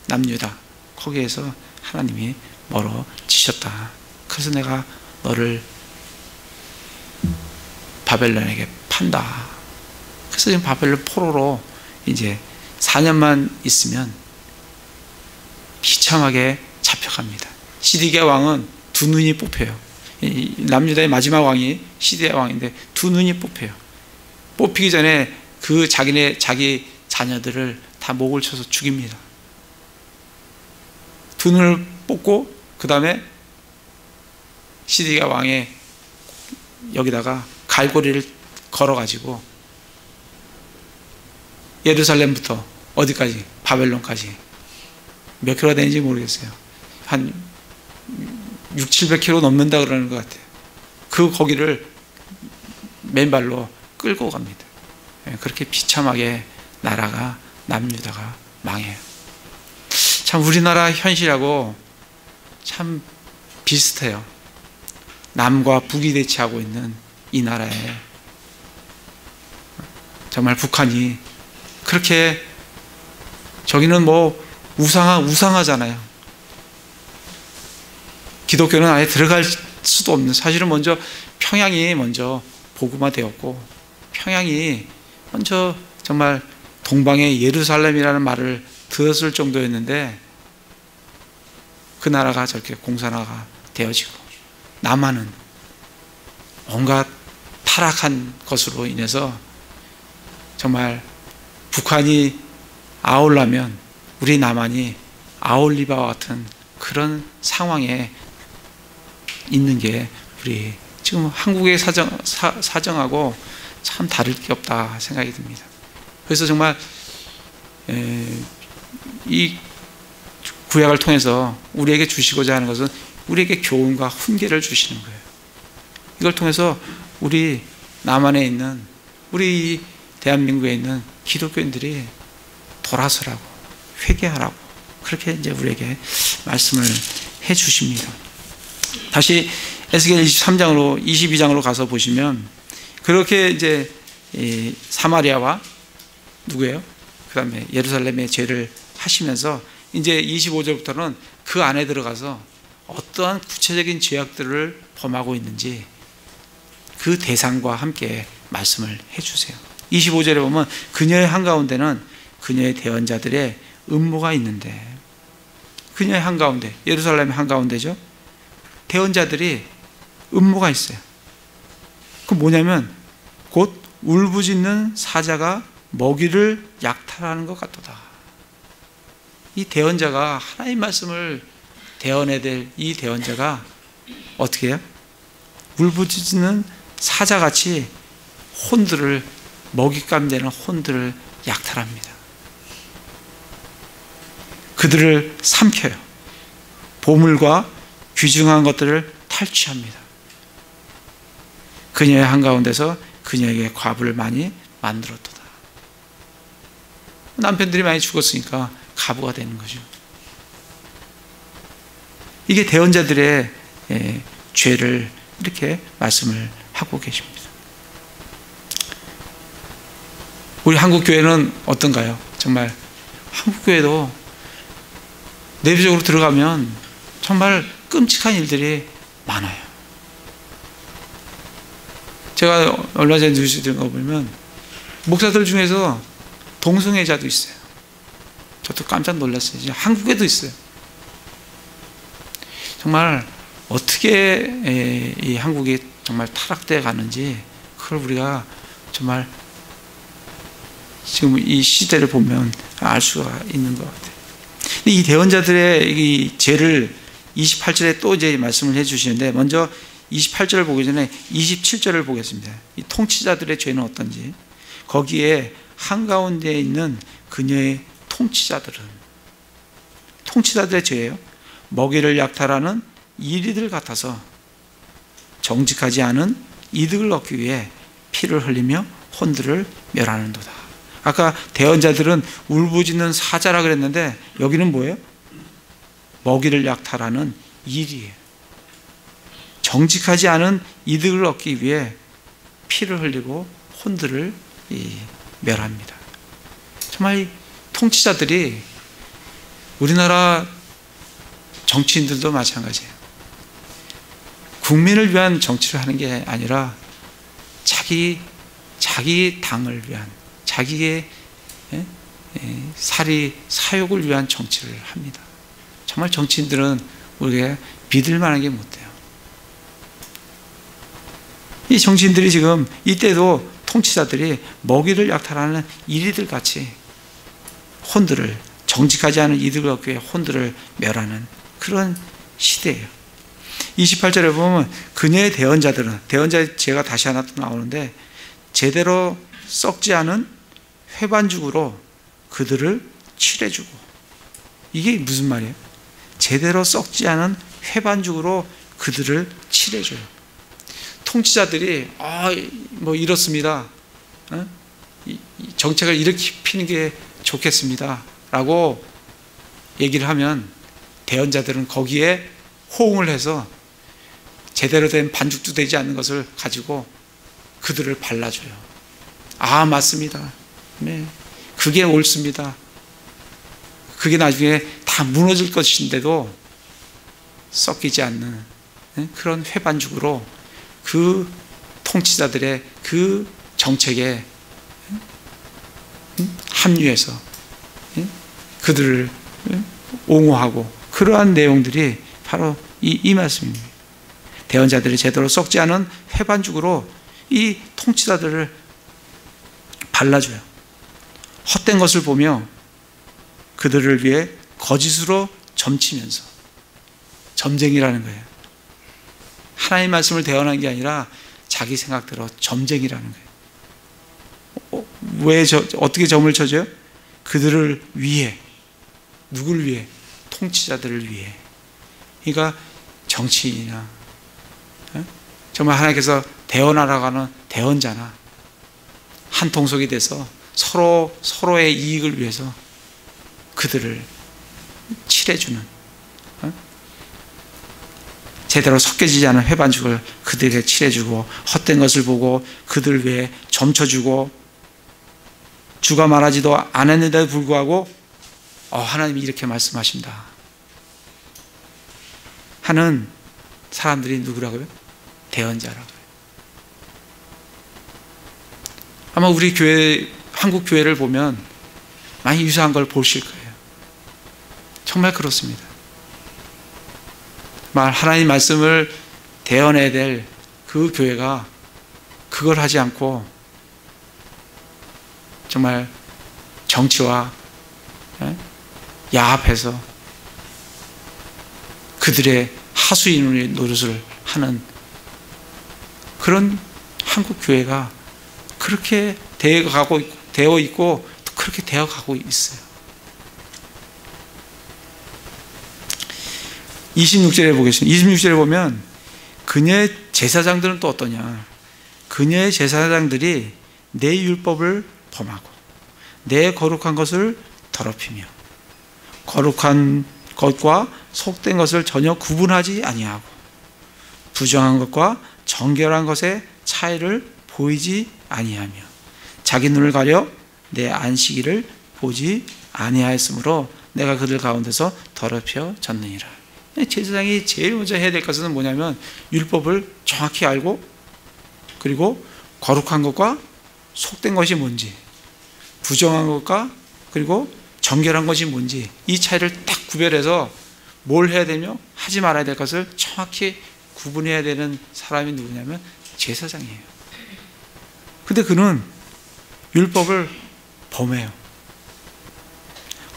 남유다 거기에서 하나님이 멀어지셨다. 그래서 내가 너를 바벨론에게 판다. 그래서 지금 바벨론 포로로 이제 4년만 있으면 비참하게 잡혀갑니다. 시디기야 왕은 두 눈이 뽑혀요. 남유다의 마지막 왕이 시디기야 왕인데 두 눈이 뽑혀요. 뽑히기 전에 그 자기 자녀들을 다 목을 쳐서 죽입니다. 두 눈을 뽑고 그 다음에 시디기야 왕의 여기다가 갈고리를 걸어가지고 예루살렘부터 어디까지? 바벨론까지 몇 킬로가 되는지 모르겠어요. 한 600-700km 넘는다 그러는 것 같아요. 거기를 맨발로 끌고 갑니다. 그렇게 비참하게 나라가 남유다가 망해요. 참 우리나라 현실하고 참 비슷해요. 남과 북이 대치하고 있는 이 나라에 정말 북한이 그렇게 저기는 뭐 우상하잖아요. 기독교는 아예 들어갈 수도 없는. 사실은 먼저 평양이 먼저 복음화되었고 평양이 먼저 정말 동방의 예루살렘이라는 말을 들었을 정도였는데 그 나라가 저렇게 공산화가 되어지고 남한은 온갖 타락한 것으로 인해서 정말 북한이 아울라면 우리 남한이 아올리바와 같은 그런 상황에 있는 게 우리 지금 한국의 사정하고 참 다를 게 없다 생각이 듭니다. 그래서 정말 이 구약을 통해서 우리에게 주시고자 하는 것은 우리에게 교훈과 훈계를 주시는 거예요. 이걸 통해서 우리 남한에 있는 우리 대한민국에 있는 기독교인들이 돌아서라고 회개하라고 그렇게 이제 우리에게 말씀을 해 주십니다. 다시 에스겔 23장으로 22장으로 가서 보시면 그렇게 이제 사마리아와 누구예요? 그 다음에 예루살렘의 죄를 하시면서 이제 25절부터는 그 안에 들어가서 어떠한 구체적인 죄악들을 범하고 있는지 그 대상과 함께 말씀을 해주세요. 25절에 보면 그녀의 한가운데는 그녀의 대언자들의 음모가 있는데 그녀의 한가운데 예루살렘의 한가운데죠. 대언자들이 음모가 있어요. 그 뭐냐면 곧 울부짖는 사자가 먹이를 약탈하는 것 같도다. 이 대언자가 하나님 말씀을 대언해야 될 이 대언자가 어떻게 해요? 울부짖는 사자같이 혼들을 먹잇감 되는 혼들을 약탈합니다. 그들을 삼켜요. 보물과 귀중한 것들을 탈취합니다. 그녀의 한가운데서 그녀에게 과부를 많이 만들었도다. 남편들이 많이 죽었으니까 과부가 되는 거죠. 이게 대언자들의 죄를 이렇게 말씀을 하고 계십니다. 우리 한국교회는 어떤가요? 정말 한국교회도 내부적으로 들어가면 정말 끔찍한 일들이 많아요. 제가 얼마 전에 뉴스 들은 거 보면 목사들 중에서 동성애자도 있어요. 저도 깜짝 놀랐어요. 이제 한국에도 있어요. 정말 어떻게 이 한국이 정말 타락되어 가는지 그걸 우리가 정말 지금 이 시대를 보면 알 수가 있는 것 같아요. 이 대언자들의 이 죄를 28절에 또 이제 말씀을 해주시는데, 먼저 28절을 보기 전에 27절을 보겠습니다. 이 통치자들의 죄는 어떤지. 거기에 한가운데에 있는 그녀의 통치자들의 죄예요. 먹이를 약탈하는 이리들 같아서 정직하지 않은 이득을 얻기 위해 피를 흘리며 혼들을 멸하는도다. 아까 대언자들은 울부짖는 사자라 그랬는데, 여기는 뭐예요? 먹이를 약탈하는 일이에요. 정직하지 않은 이득을 얻기 위해 피를 흘리고 혼들을 멸합니다. 정말 이 통치자들이, 우리나라 정치인들도 마찬가지예요. 국민을 위한 정치를 하는 게 아니라 자기 당을 위한, 자기의 사욕을 위한 정치를 합니다. 정말 정치인들은 우리가 믿을 만한 게 못 돼요. 이 정치인들이 지금 이때도 통치자들이 먹이를 약탈하는 이리들 같이 혼들을, 정직하지 않은 이득을 얻기 위해 혼들을 멸하는 그런 시대예요. 28절에 보면 그녀의 대언자들은, 대언자의 죄가 다시 하나 또 나오는데, 제대로 썩지 않은 회반죽으로 그들을 칠해주고. 이게 무슨 말이에요? 제대로 썩지 않은 회반죽으로 그들을 칠해줘요. 통치자들이 뭐 이렇습니다, 이 정책을 이렇게 피는 게 좋겠습니다 라고 얘기를 하면, 대언자들은 거기에 호응을 해서 제대로 된 반죽도 되지 않는 것을 가지고 그들을 발라줘요. 맞습니다, 네, 그게 옳습니다, 그게 나중에 다 무너질 것인데도 섞이지 않는 그런 회반죽으로 그 통치자들의 그 정책에 합류해서 그들을 옹호하고, 그러한 내용들이 바로 이 말씀입니다. 대언자들이 제대로 썩지 않은 회반죽으로 이 통치자들을 발라줘요. 헛된 것을 보며 그들을 위해 거짓으로 점치면서, 점쟁이라는 거예요. 하나님의 말씀을 대언한 게 아니라 자기 생각대로 점쟁이라는 거예요. 어떻게 점을 쳐줘요? 그들을 위해. 누굴 위해? 통치자들을 위해. 그러니까 정치인이나 정말 하나님께서 대언하라고 하는 대언자나 한 통속이 돼서 서로의 이익을 위해서 그들을 칠해주는, 제대로 섞여지지 않은 회반죽을 그들에게 칠해주고, 헛된 것을 보고 그들을 위해 점쳐주고, 주가 말하지도 않았는데도 불구하고 하나님이 이렇게 말씀하신다 하는 사람들이 누구라고요? 대언자라고요. 아마 우리 교회, 한국 교회를 보면 많이 유사한 걸 보실 거예요. 정말 그렇습니다. 하나님 말씀을 대언해야 될 그 교회가 그걸 하지 않고 정말 정치와 야합해서 그들의 하수인 노릇을 하는 그런 한국 교회가 그렇게 되어 있고 또 그렇게 되어 가고 있어요. 26절에 보겠습니다. 26절에 보면 그녀의 제사장들은 또 어떠냐? 그녀의 제사장들이 내 율법을 범하고 내 거룩한 것을 더럽히며 거룩한 것과 속된 것을 전혀 구분하지 아니하고 부정한 것과 정결한 것의 차이를 보이지 아니하며 자기 눈을 가려 내 안식일을 보지 아니하였으므로 내가 그들 가운데서 더럽혀졌느니라. 제사장이 제일 먼저 해야 될 것은 뭐냐면 율법을 정확히 알고, 그리고 거룩한 것과 속된 것이 뭔지, 부정한 것과 그리고 정결한 것이 뭔지, 이 차이를 딱 구별해서 뭘 해야 되며 하지 말아야 될 것을 정확히 구분해야 되는 사람이 누구냐면 제사장이에요. 근데 그는 율법을 범해요.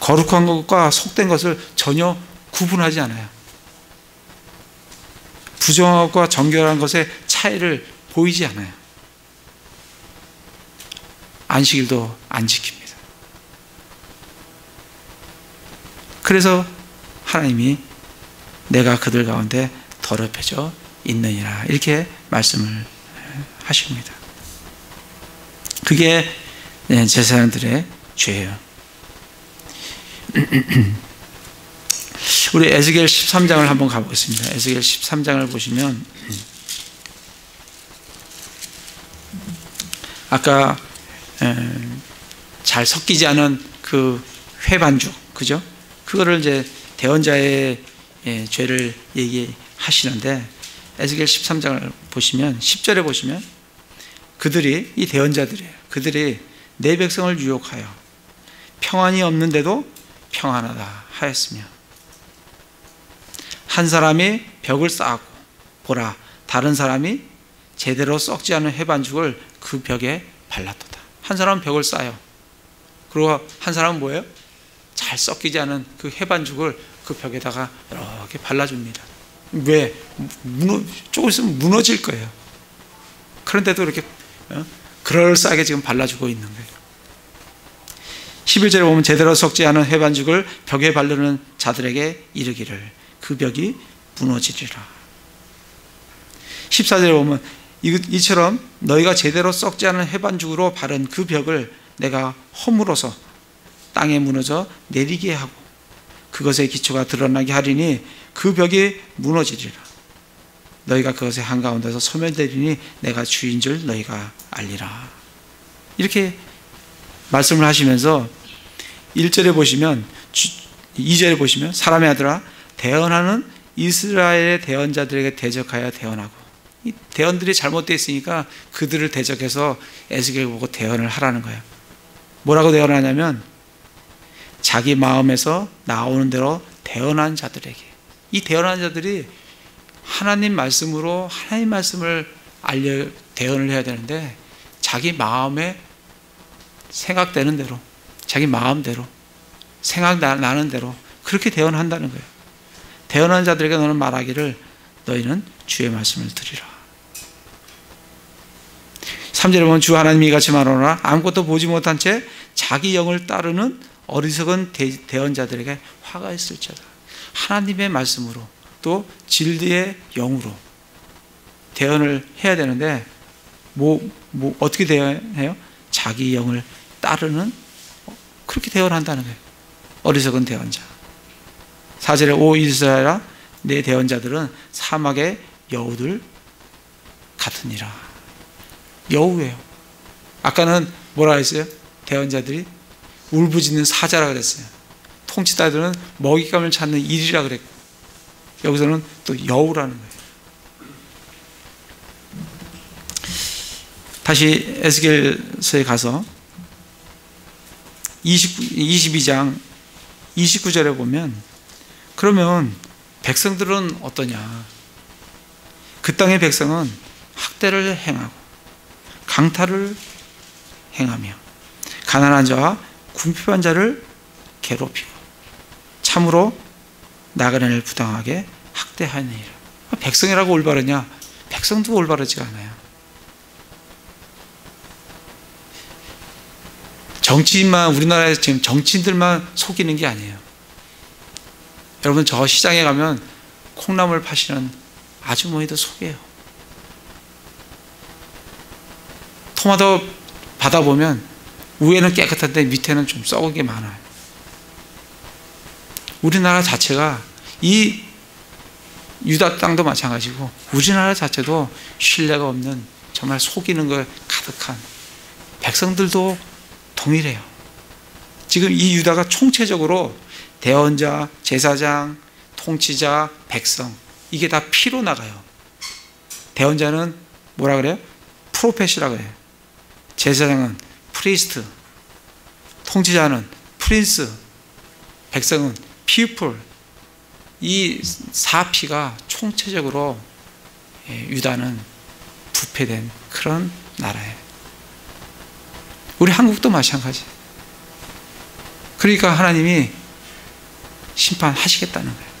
거룩한 것과 속된 것을 전혀 구분하지 않아요. 부정하고 정결한 것의 차이를 보이지 않아요. 안식일도 안 지킵니다. 그래서 하나님이 내가 그들 가운데 더럽혀져 있느니라 이렇게 말씀을 하십니다. 그게 제사장들의 죄예요. 우리 에스겔 13장을 한번 가보겠습니다. 에스겔 13장을 보시면 아까 잘 섞이지 않은 그 회반죽, 그죠? 그거를 이제 대언자의 죄를 얘기하시는데 에스겔 13장을 보시면 10절에 보시면 그들이, 이 대언자들이에요. 그들이 내 백성을 유혹하여 평안이 없는데도 평안하다 하였으며 한 사람이 벽을 쌓고 보라 다른 사람이 제대로 썩지 않은 회반죽을 그 벽에 발랐도다. 한 사람은 벽을 쌓아요. 그리고 한 사람은 뭐예요? 잘 썩기지 않은 그 회반죽을 그 벽에다가 이렇게 발라줍니다. 왜? 조금 있으면 무너질 거예요. 그런데도 이렇게 그럴싸하게 지금 발라주고 있는 거예요. 11절에 보면 제대로 썩지 않은 회반죽을 벽에 바르는 자들에게 이르기를 그 벽이 무너지리라. 14절에 보면 이처럼 너희가 제대로 썩지 않은 회반죽으로 바른 그 벽을 내가 허물어서 땅에 무너져 내리게 하고 그것의 기초가 드러나게 하리니 그 벽이 무너지리라. 너희가 그것의 한가운데서 소멸되리니 내가 주인 줄 너희가 알리라. 이렇게 말씀을 하시면서 1절에 보시면 2절에 보시면 사람의 아들아 대언하는 이스라엘의 대언자들에게 대적하여 대언하고, 이 대언들이 잘못되어 있으니까 그들을 대적해서 에스겔 보고 대언을 하라는 거예요. 뭐라고 대언하냐면 자기 마음에서 나오는 대로 대언한 자들에게. 이 대언한 자들이 하나님 말씀으로 하나님 말씀을 대언을 해야 되는데 자기 마음에 생각되는 대로, 자기 마음대로, 생각나는 대로 그렇게 대언한다는 거예요. 대언한 자들에게 너는 말하기를 너희는 주의 말씀을 들으라. 3절에 보면 주 하나님이 이같이 말하노라 아무것도 보지 못한 채 자기 영을 따르는 어리석은 대언자들에게 화가 있을지어다. 하나님의 말씀으로 또 진리의 영으로 대언을 해야 되는데 어떻게 대언해요? 자기 영을 따르는, 그렇게 대언한다는 거예요. 어리석은 대언자. 4절에 오 이스라엘아 내 대언자들은 사막의 여우들 같으니라. 여우예요. 아까는 뭐라 했어요? 대언자들이 울부짖는 사자라 그랬어요. 통치자들은 먹잇감을 찾는 일이라 그랬고, 여기서는 또 여우라는 거예요. 다시 에스겔서에 가서 22장 29절에 보면 그러면 백성들은 어떠냐? 그 땅의 백성은 학대를 행하고 강탈을 행하며 가난한 자와 궁핍한 자를 괴롭히고 참으로 나그네를 부당하게 학대하느니라. 백성이라고 올바르냐? 백성도 올바르지가 않아요. 정치인만, 우리나라에서 지금 정치인들만 속이는 게 아니에요. 여러분 저 시장에 가면 콩나물 파시는 아주머니도 속여요. 토마토 받아보면 위에는 깨끗한데 밑에는 좀 썩은 게 많아요. 우리나라 자체가, 이 유다 땅도 마찬가지고 우리나라 자체도 신뢰가 없는, 정말 속이는 걸 가득한, 백성들도 동일해요. 지금 이 유다가 총체적으로 대언자, 제사장, 통치자, 백성, 이게 다 피로 나가요. 대언자는 뭐라 그래요? 프로펫이라고 해요. 제사장은 프리스트, 통치자는 프린스, 백성은 people. 이 4피가 총체적으로 유다는 부패된 그런 나라예요. 우리 한국도 마찬가지. 그러니까 하나님이 심판하시겠다는 거예요.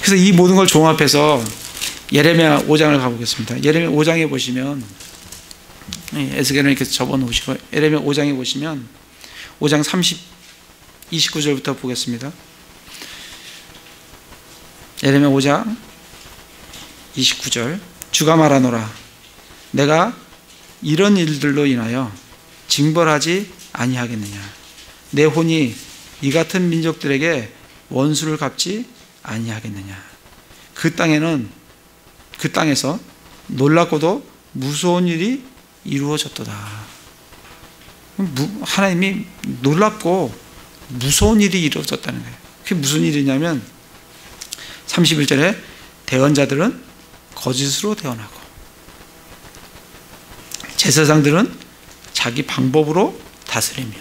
그래서 이 모든 걸 종합해서 예레미야 5장을 가보겠습니다. 예레미야 5장에 보시면, 에스겔은 이렇게 접어놓으시고, 예레미야 5장에 보시면 5장 29절부터 보겠습니다. 예레미야 5장 29절. 주가 말하노라. 내가 이런 일들로 인하여 징벌하지 아니하겠느냐. 내 혼이 이 같은 민족들에게 원수를 갚지 아니하겠느냐. 그 땅에서 놀랍고도 무서운 일이 이루어졌도다. 하나님이 놀랍고 무서운 일이 이루어졌다는 거예요. 그게 무슨 일이냐면 31절에 대언자들은 거짓으로 대언하고 제사장들은 자기 방법으로 다스리며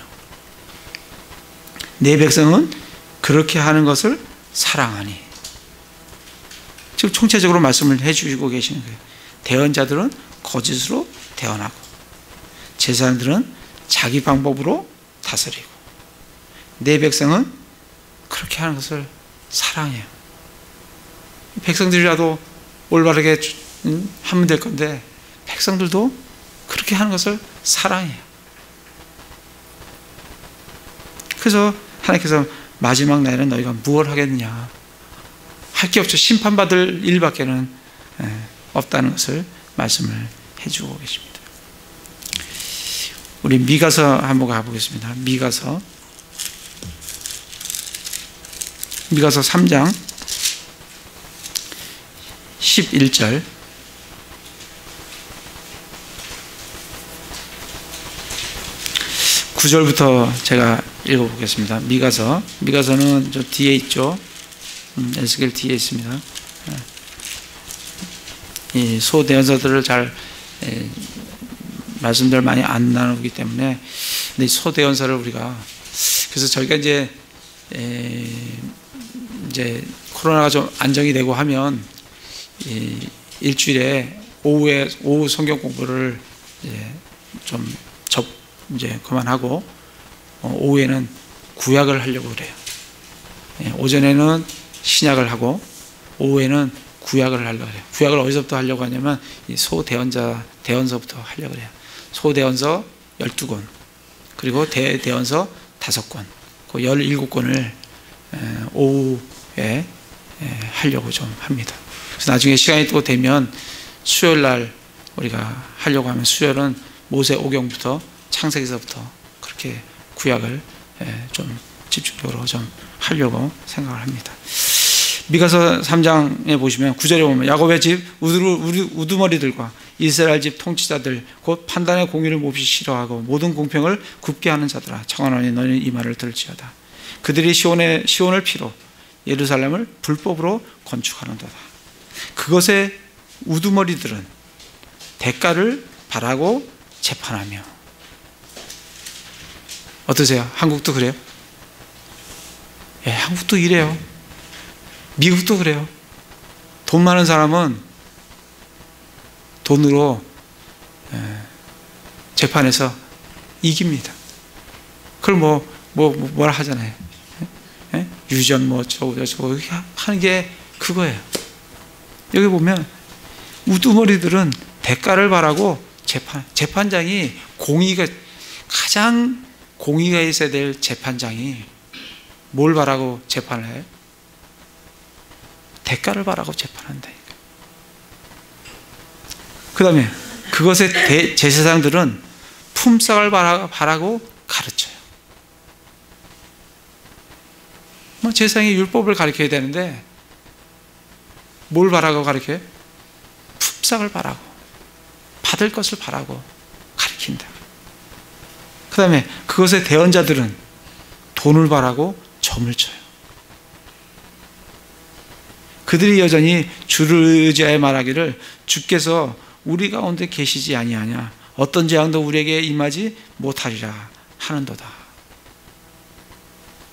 내 백성은 그렇게 하는 것을 사랑하니. 지금 총체적으로 말씀을 해주시고 계시는 거예요. 대언자들은 거짓으로 대언하고 제사장들은 자기 방법으로 다스리고 내 백성은 그렇게 하는 것을 사랑해요. 백성들이라도 올바르게 하면 될 건데 백성들도 그렇게 하는 것을 사랑해요. 그래서 하나님께서 마지막 날에는 너희가 무엇을 하겠느냐, 할 게 없죠. 심판받을 일밖에는 없다는 것을 말씀을 해주고 계십니다. 우리 미가서 한번 가보겠습니다. 미가서 3장 11절. (9절부터) 제가 읽어보겠습니다. 미가서는 저 뒤에 있죠. 에스겔 뒤에 있습니다. 이 소대언서들을 잘 말씀들 많이 안 나누기 때문에, 근데 소대언서를 우리가, 그래서 저희가 이제 코로나가 좀 안정이 되고 하면 일주일에 오후 성경 공부를 이제 그만하고 오후에는 구약을 하려고 그래요. 오전에는 신약을 하고 오후에는 구약을 하려고 해요. 구약을 어디서부터 하려고 하냐면 이 대언서부터 하려고 해요. 소대언서 12권, 그리고 대언서 5권, 그 17권을 오후에 하려고 좀 합니다. 그래서 나중에 시간이 또 되면 수요일 날 우리가 하려고 하면, 수요일은 모세 오경부터 창세기서부터 그렇게 구약을 좀 집중적으로 좀 하려고 생각을 합니다. 미가서 3장에 보시면 9절에 보면 야곱의 집 우두머리들과 이스라엘 집 통치자들 곧 판단의 공의를 몹시 싫어하고 모든 공평을 굽게 하는 자들아, 청하노니 너는 이 말을 들을지어다. 그들이 시온을 피로 예루살렘을 불법으로 건축하는도다. 그것의 우두머리들은 대가를 바라고 재판하며. 어떠세요? 한국도 그래요? 예, 한국도 이래요. 미국도 그래요. 돈 많은 사람은 돈으로 재판에서 이깁니다. 그걸 뭐라 하잖아요. 유전 저거 하는 게 그거예요. 여기 보면 우두머리들은 대가를 바라고 재판장이 가장 공의가 있어야 될 재판장이 뭘 바라고 재판을 해요? 대가를 바라고 재판한다. 그 다음에 그것의 제사장들은 품삯을 바라고 가르쳐요. 제사장이 율법을 가르쳐야 되는데 뭘 바라고 가르쳐요? 품삯을 바라고, 받을 것을 바라고 가르친다. 그 다음에 그것의 대언자들은 돈을 바라고 점을 쳐요. 그들이 여전히 주를 의지하여 말하기를 주께서 우리 가운데 계시지 아니하냐, 어떤 재앙도 우리에게 임하지 못하리라 하는도다.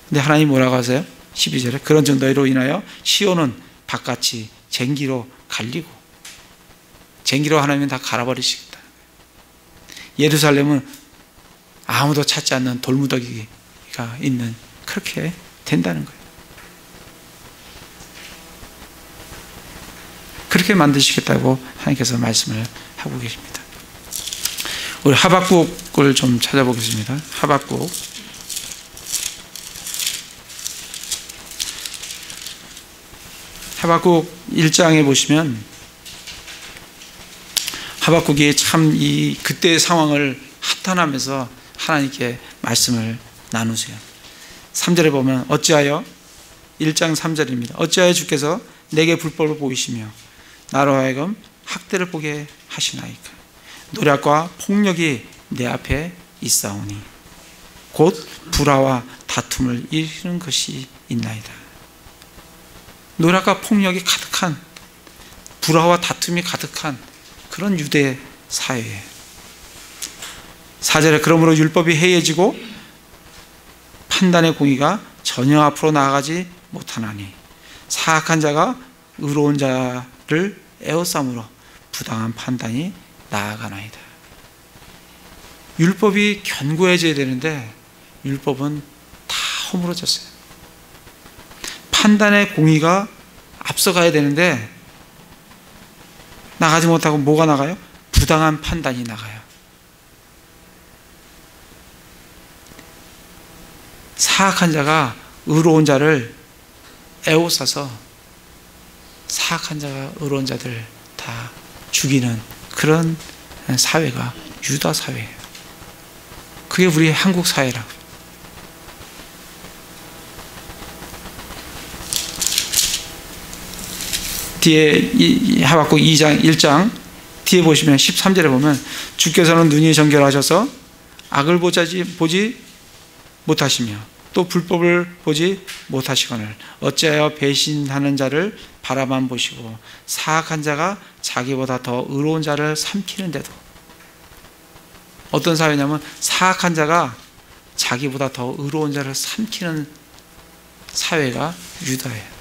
근데 하나님 뭐라고 하세요? 12절에 그런 즉 너희로 인하여 시온은 바깥이 쟁기로 갈리고, 쟁기로 하나님은 다 갈아버리시겠다. 예루살렘은 아무도 찾지 않는 돌무더기가 있는, 그렇게 된다는 거예요. 그렇게 만드시겠다고 하나님께서 말씀을 하고 계십니다. 우리 하박국을 좀 찾아보겠습니다. 하박국 1장에 보시면 하박국이 참 이 그때의 상황을 한탄하면서 하나님께 말씀을 나누세요. 3절에 보면 어찌하여 1장 3절입니다. 어찌하여 주께서 내게 불법을 보이시며 나로 하여금 학대를 보게 하시나이까. 노략과 폭력이 내 앞에 있사오니 곧 불화와 다툼을 일으키는 것이 있나이다. 노략과 폭력이 가득한, 불화와 다툼이 가득한 그런 유대 사회에 4절에 그러므로 율법이 해이해지고 판단의 공의가 전혀 앞으로 나아가지 못하나니 사악한 자가 의로운 자를 에워싸므로 부당한 판단이 나아가나이다. 율법이 견고해져야 되는데 율법은 다 허물어졌어요. 판단의 공의가 앞서가야 되는데 나가지 못하고 뭐가 나가요? 부당한 판단이 나가요. 사악한 자가 의로운 자를 에워싸서 사악한 자가 의로운 자들 다 죽이는 그런 사회가 유다 사회예요. 그게 우리 한국 사회라고. 뒤에 하박국 1장 뒤에 보시면 13절에 보면 주께서는 눈이 정결하셔서 악을 보지 못하시며 또 불법을 보지 못하시거늘 어찌하여 배신하는 자를 바라만 보시고 사악한 자가 자기보다 더 의로운 자를 삼키는데도. 어떤 사회냐면 사악한 자가 자기보다 더 의로운 자를 삼키는 사회가 유다예요.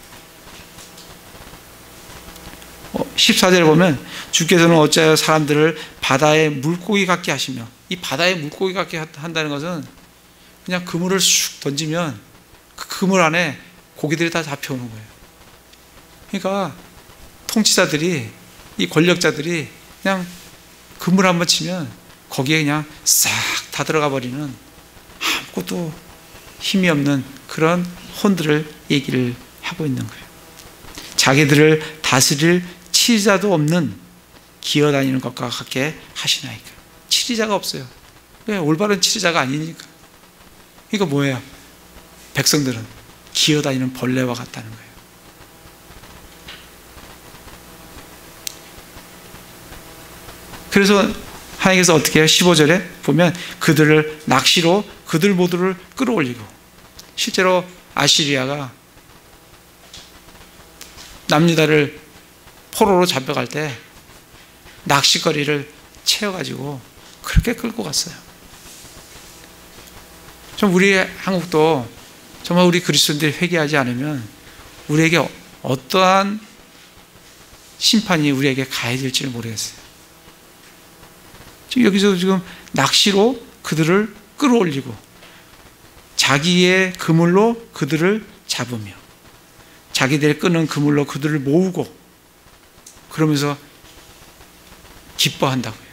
14절에 보면 주께서는 어찌하여 사람들을 바다의 물고기 같게 하시며, 이 바다의 물고기 같게 한다는 것은 그냥 그물을 슉 던지면 그 그물 안에 고기들이 다 잡혀오는 거예요. 그러니까 통치자들이, 이 권력자들이 그냥 그물 한번 치면 거기에 그냥 싹 다 들어가 버리는 아무것도 힘이 없는 그런 혼들을 얘기를 하고 있는 거예요. 자기들을 다스릴 치리자도 없는 기어다니는 것과 같게 하시나이까. 치리자가 없어요. 왜? 올바른 치리자가 아니니까. 이거 뭐예요? 백성들은 기어다니는 벌레와 같다는 거예요. 그래서 하나님께서 어떻게 해요? 15절에 보면 그들을 낚시로 그들 모두를 끌어올리고, 실제로 아시리아가 남유다를 포로로 잡혀갈 때 낚시거리를 채워가지고 그렇게 끌고 갔어요. 좀 우리 한국도 정말 우리 그리스도인들이 회개하지 않으면 우리에게 어떠한 심판이 우리에게 가해질지를 모르겠어요. 지금 여기서 지금 낚시로 그들을 끌어올리고 자기의 그물로 그들을 잡으며 자기들의 끄는 그물로 그들을 모으고 그러면서 기뻐한다고요.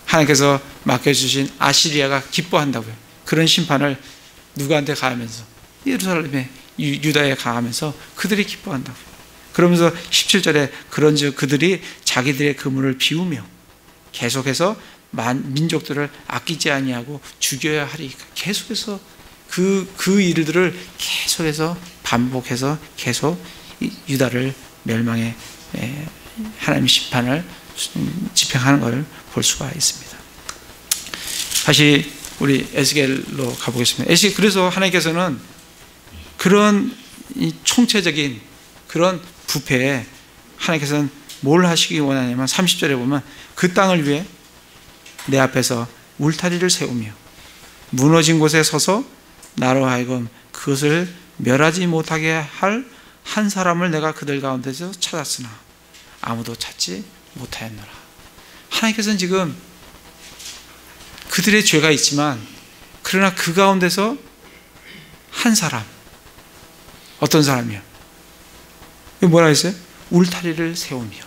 하나님께서 맡겨주신 아시리아가 기뻐한다고요. 그런 심판을 누구한테 가하면서? 예루살렘에, 유다에 가하면서 그들이 기뻐한다고요. 그러면서 17절에 그런즉 그들이 자기들의 그물을 비우며 계속해서 민족들을 아끼지 아니하고 죽여야 하리까. 계속해서 그 일들을 계속해서 반복해서 계속 유다를 멸망의 하나님의 심판을 집행하는 것을 볼 수가 있습니다. 다시 우리 에스겔로 가보겠습니다. 그래서 하나님께서는 그런 총체적인 그런 부패에 하나님께서는 뭘 하시기 원하냐면 30절에 보면 그 땅을 위해 내 앞에서 울타리를 세우며 무너진 곳에 서서 나로 하여금 그것을 멸하지 못하게 할 한 사람을 내가 그들 가운데서 찾았으나 아무도 찾지 못하였노라. 하나님께서는 지금 그들의 죄가 있지만 그러나 그 가운데서 한 사람, 어떤 사람이요? 뭐라 했어요? 울타리를 세우며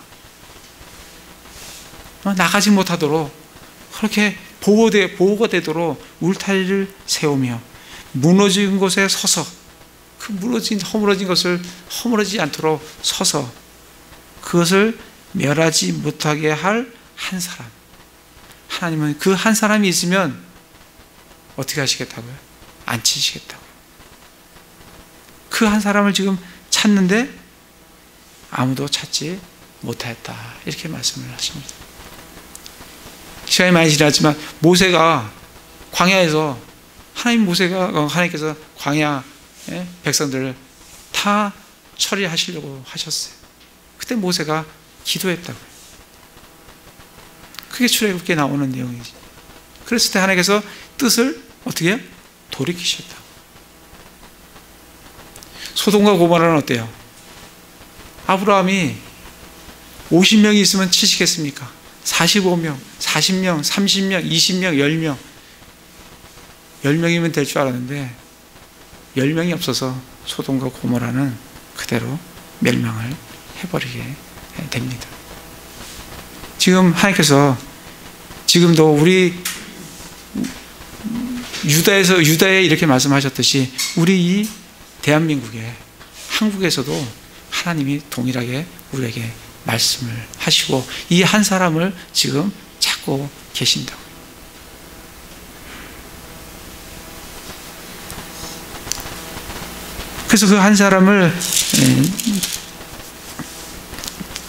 나가지 못하도록 그렇게 보호가 되도록 울타리를 세우며 무너진 곳에 서서 그 허물어진 것을 허물어지지 않도록 서서 그것을 멸하지 못하게 할 한 사람. 하나님은 그 한 사람이 있으면 어떻게 하시겠다고요? 안 치시겠다고요. 그 한 사람을 지금 찾는데 아무도 찾지 못하였다. 이렇게 말씀을 하십니다. 시간이 많이 지났지만 모세가 광야에서 하나님께서 광야 백성들을 다 처리하시려고 하셨어요. 그때 모세가 기도했다고요. 그게 출애굽기에 나오는 내용이지. 그랬을 때 하나님께서 뜻을 어떻게 해요? 돌이키셨다. 소돔과 고모라는 어때요? 아브라함이 50명이 있으면 치시겠습니까? 45명, 40명, 30명, 20명, 10명 10명이면 될 줄 알았는데 10명이 없어서 소돔과 고모라는 그대로 멸망을 해버리게 됩니다. 지금 하나님께서 지금도 우리 유다에 이렇게 말씀하셨듯이 우리 이 대한민국에 한국에서도 하나님이 동일하게 우리에게 말씀을 하시고 이 한 사람을 지금 찾고 계신다고. 그래서 그 한 사람을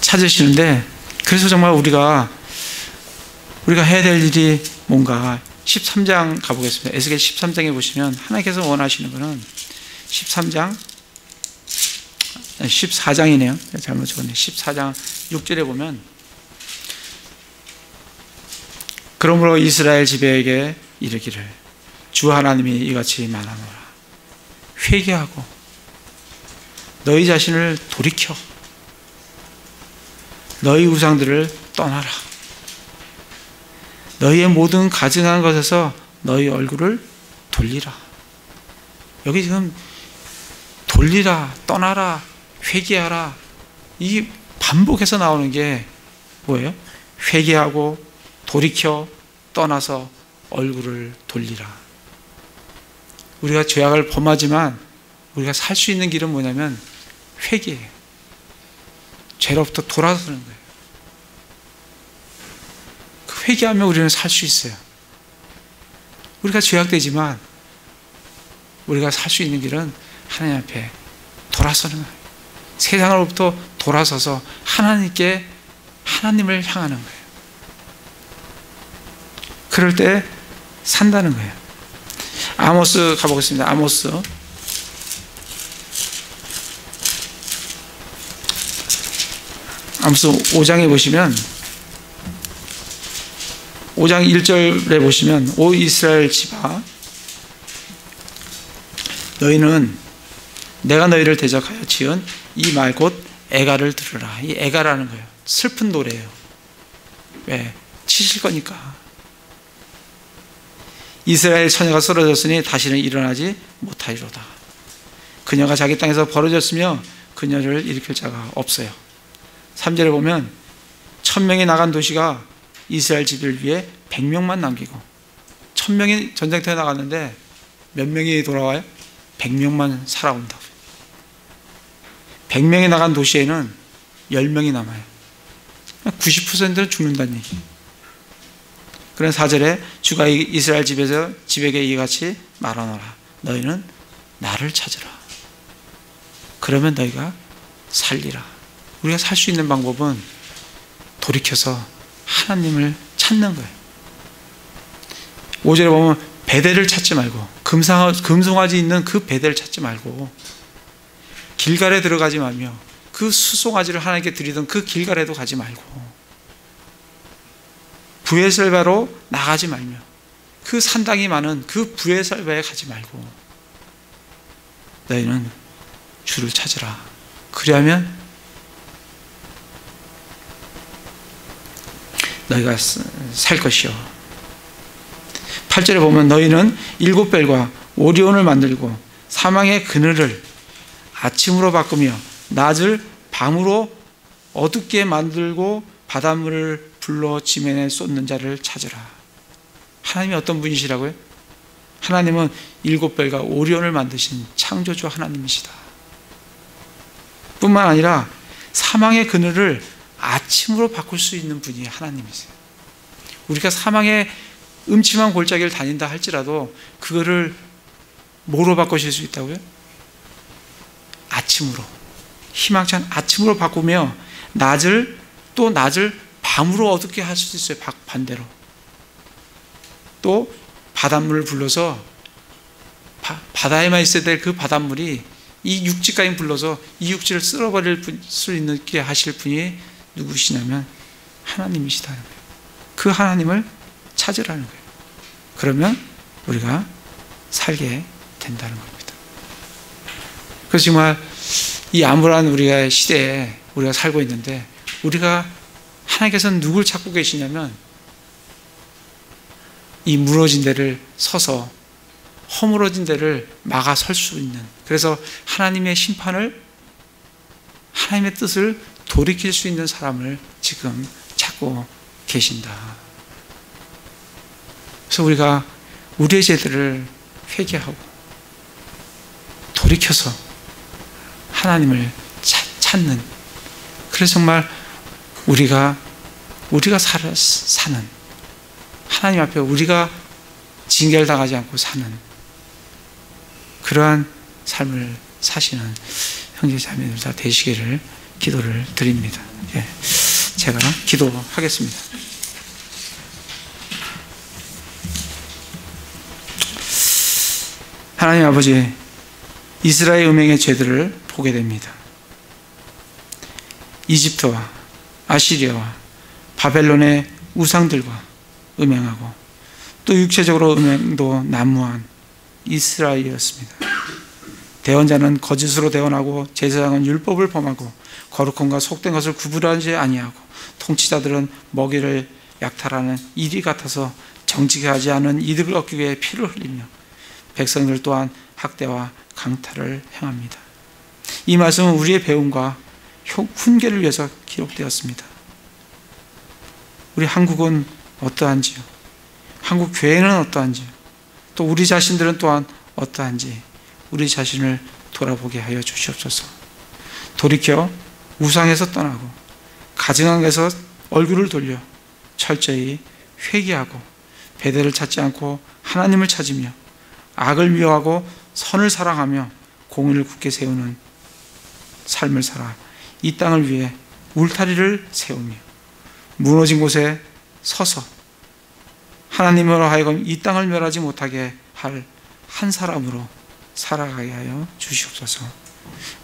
찾으시는데, 그래서 정말 우리가 해야 될 일이 뭔가 13장 가보겠습니다. 에스겔 13장에 보시면 하나님께서 원하시는 것은 14장이네요. 잘못 적었네. 14장 6절에 보면 그러므로 이스라엘 집에게 이르기를 주 하나님이 이같이 말하노라. 회개하고 너희 자신을 돌이켜 너희 우상들을 떠나라. 너희의 모든 가증한 것에서 너희 얼굴을 돌리라. 여기 지금 돌리라, 떠나라, 회개하라, 이 반복해서 나오는 게 뭐예요? 회개하고 돌이켜 떠나서 얼굴을 돌리라. 우리가 죄악을 범하지만 우리가 살 수 있는 길은 뭐냐면 회개예요. 죄로부터 돌아서는 거예요. 그 회개하면 우리는 살 수 있어요. 우리가 죄악되지만 우리가 살 수 있는 길은 하나님 앞에 돌아서는 거예요. 세상으로부터 돌아서서 하나님을 향하는 거예요. 그럴 때 산다는 거예요. 아모스 가보겠습니다. 아모스 5장에 보시면 5장 1절에 보시면 오 이스라엘 집아 너희는 내가 너희를 대적하여 지은 이 말 곧 애가를 들으라. 이 애가라는 거예요. 슬픈 노래예요. 왜? 치실 거니까. 이스라엘 처녀가 쓰러졌으니 다시는 일어나지 못하리로다. 그녀가 자기 땅에서 벌어졌으며 그녀를 일으킬 자가 없어요. 3절에 보면 1000명이 나간 도시가 이스라엘 집을 위해 100명만 남기고 1000명이 전쟁터에 나갔는데 몇 명이 돌아와요? 100명만 살아온다고요. 100명이 나간 도시에는 10명이 남아요. 90%는 죽는다는 얘기예요. 그런 4절에 주가 이스라엘 집에게 이같이 말하노라. 너희는 나를 찾으라. 그러면 너희가 살리라. 우리가 살 수 있는 방법은 돌이켜서 하나님을 찾는 거예요. 5절에 보면 베델을 찾지 말고 금송아지 있는 그 베델을 찾지 말고 길갈에 들어가지 말며 그 수송아지를 하나님께 드리던 그 길갈에도 가지 말고 브에셀바로 나가지 말며 그 산당이 많은 그 브에셀바에 가지 말고 너희는 주를 찾으라. 그리하면 너희가 살 것이요. 8절에 보면 너희는 7별과 오리온을 만들고 사망의 그늘을 아침으로 바꾸며 낮을 밤으로 어둡게 만들고 바닷물을 불러 지면에 쏟는 자를 찾으라. 하나님이 어떤 분이시라고요? 하나님은 7별과 오리온을 만드신 창조주 하나님이시다. 뿐만 아니라 사망의 그늘을 아침으로 바꿀 수 있는 분이 하나님이세요. 우리가 사망의 음침한 골짜기를 다닌다 할지라도 그거를 뭐로 바꾸실 수 있다고요? 아침으로, 희망찬 아침으로 바꾸며 낮을 밤으로 어둡게 할 수도 있어요. 반대로. 또 바닷물을 불러서 바다에만 있어야 될 그 바닷물이 이 육지까지 불러서 이 육지를 쓸어버릴 수 있게 하실 분이 누구시냐면 하나님이시다는 거예요. 그 하나님을 찾으라는 거예요. 그러면 우리가 살게 된다는 겁니다. 그래서 정말 이 암울한 우리가 시대에 우리가 살고 있는데, 우리가 하나님께서는 누굴 찾고 계시냐면 이 무너진 데를 서서 허물어진 데를 막아 설 수 있는, 그래서 하나님의 심판을, 하나님의 뜻을 돌이킬 수 있는 사람을 지금 찾고 계신다. 그래서 우리가 우리의 죄들을 회개하고 돌이켜서 하나님을 찾는, 그래서 정말 우리가 사는, 하나님 앞에 우리가 징계를 당하지 않고 사는 그러한 삶을 사시는 형제 자매들 다 되시기를 기도를 드립니다. 예, 제가 기도하겠습니다. 하나님 아버지, 이스라엘 음행의 죄들을 보게 됩니다. 이집트와 아시리아와 바벨론의 우상들과 음행하고 또 육체적으로 음행도 난무한 이스라엘이었습니다. 대언자는 거짓으로 대언하고 제사장은 율법을 범하고 거룩함과 속된 것을 구분하지 아니하고 통치자들은 먹이를 약탈하는 이리 같아서 정직하게 하지 않은 이득을 얻기 위해 피를 흘리며 백성들 또한 학대와 강탈을 행합니다. 이 말씀은 우리의 배움과 훈계를 위해서 기록되었습니다. 우리 한국은 어떠한지요? 한국 교회는 어떠한지요? 또 우리 자신들은 또한 어떠한지 우리 자신을 돌아보게 하여 주시옵소서. 돌이켜 우상에서 떠나고 가증함에서 얼굴을 돌려 철저히 회개하고 배대를 찾지 않고 하나님을 찾으며 악을 미워하고 선을 사랑하며 공의를 굳게 세우는 삶을 살아 이 땅을 위해 울타리를 세우며 무너진 곳에 서서 하나님으로 하여금 이 땅을 멸하지 못하게 할 한 사람으로 살아가게 하여 주시옵소서.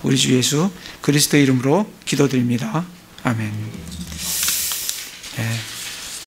우리 주 예수 그리스도의 이름으로 기도드립니다. 아멘. 네.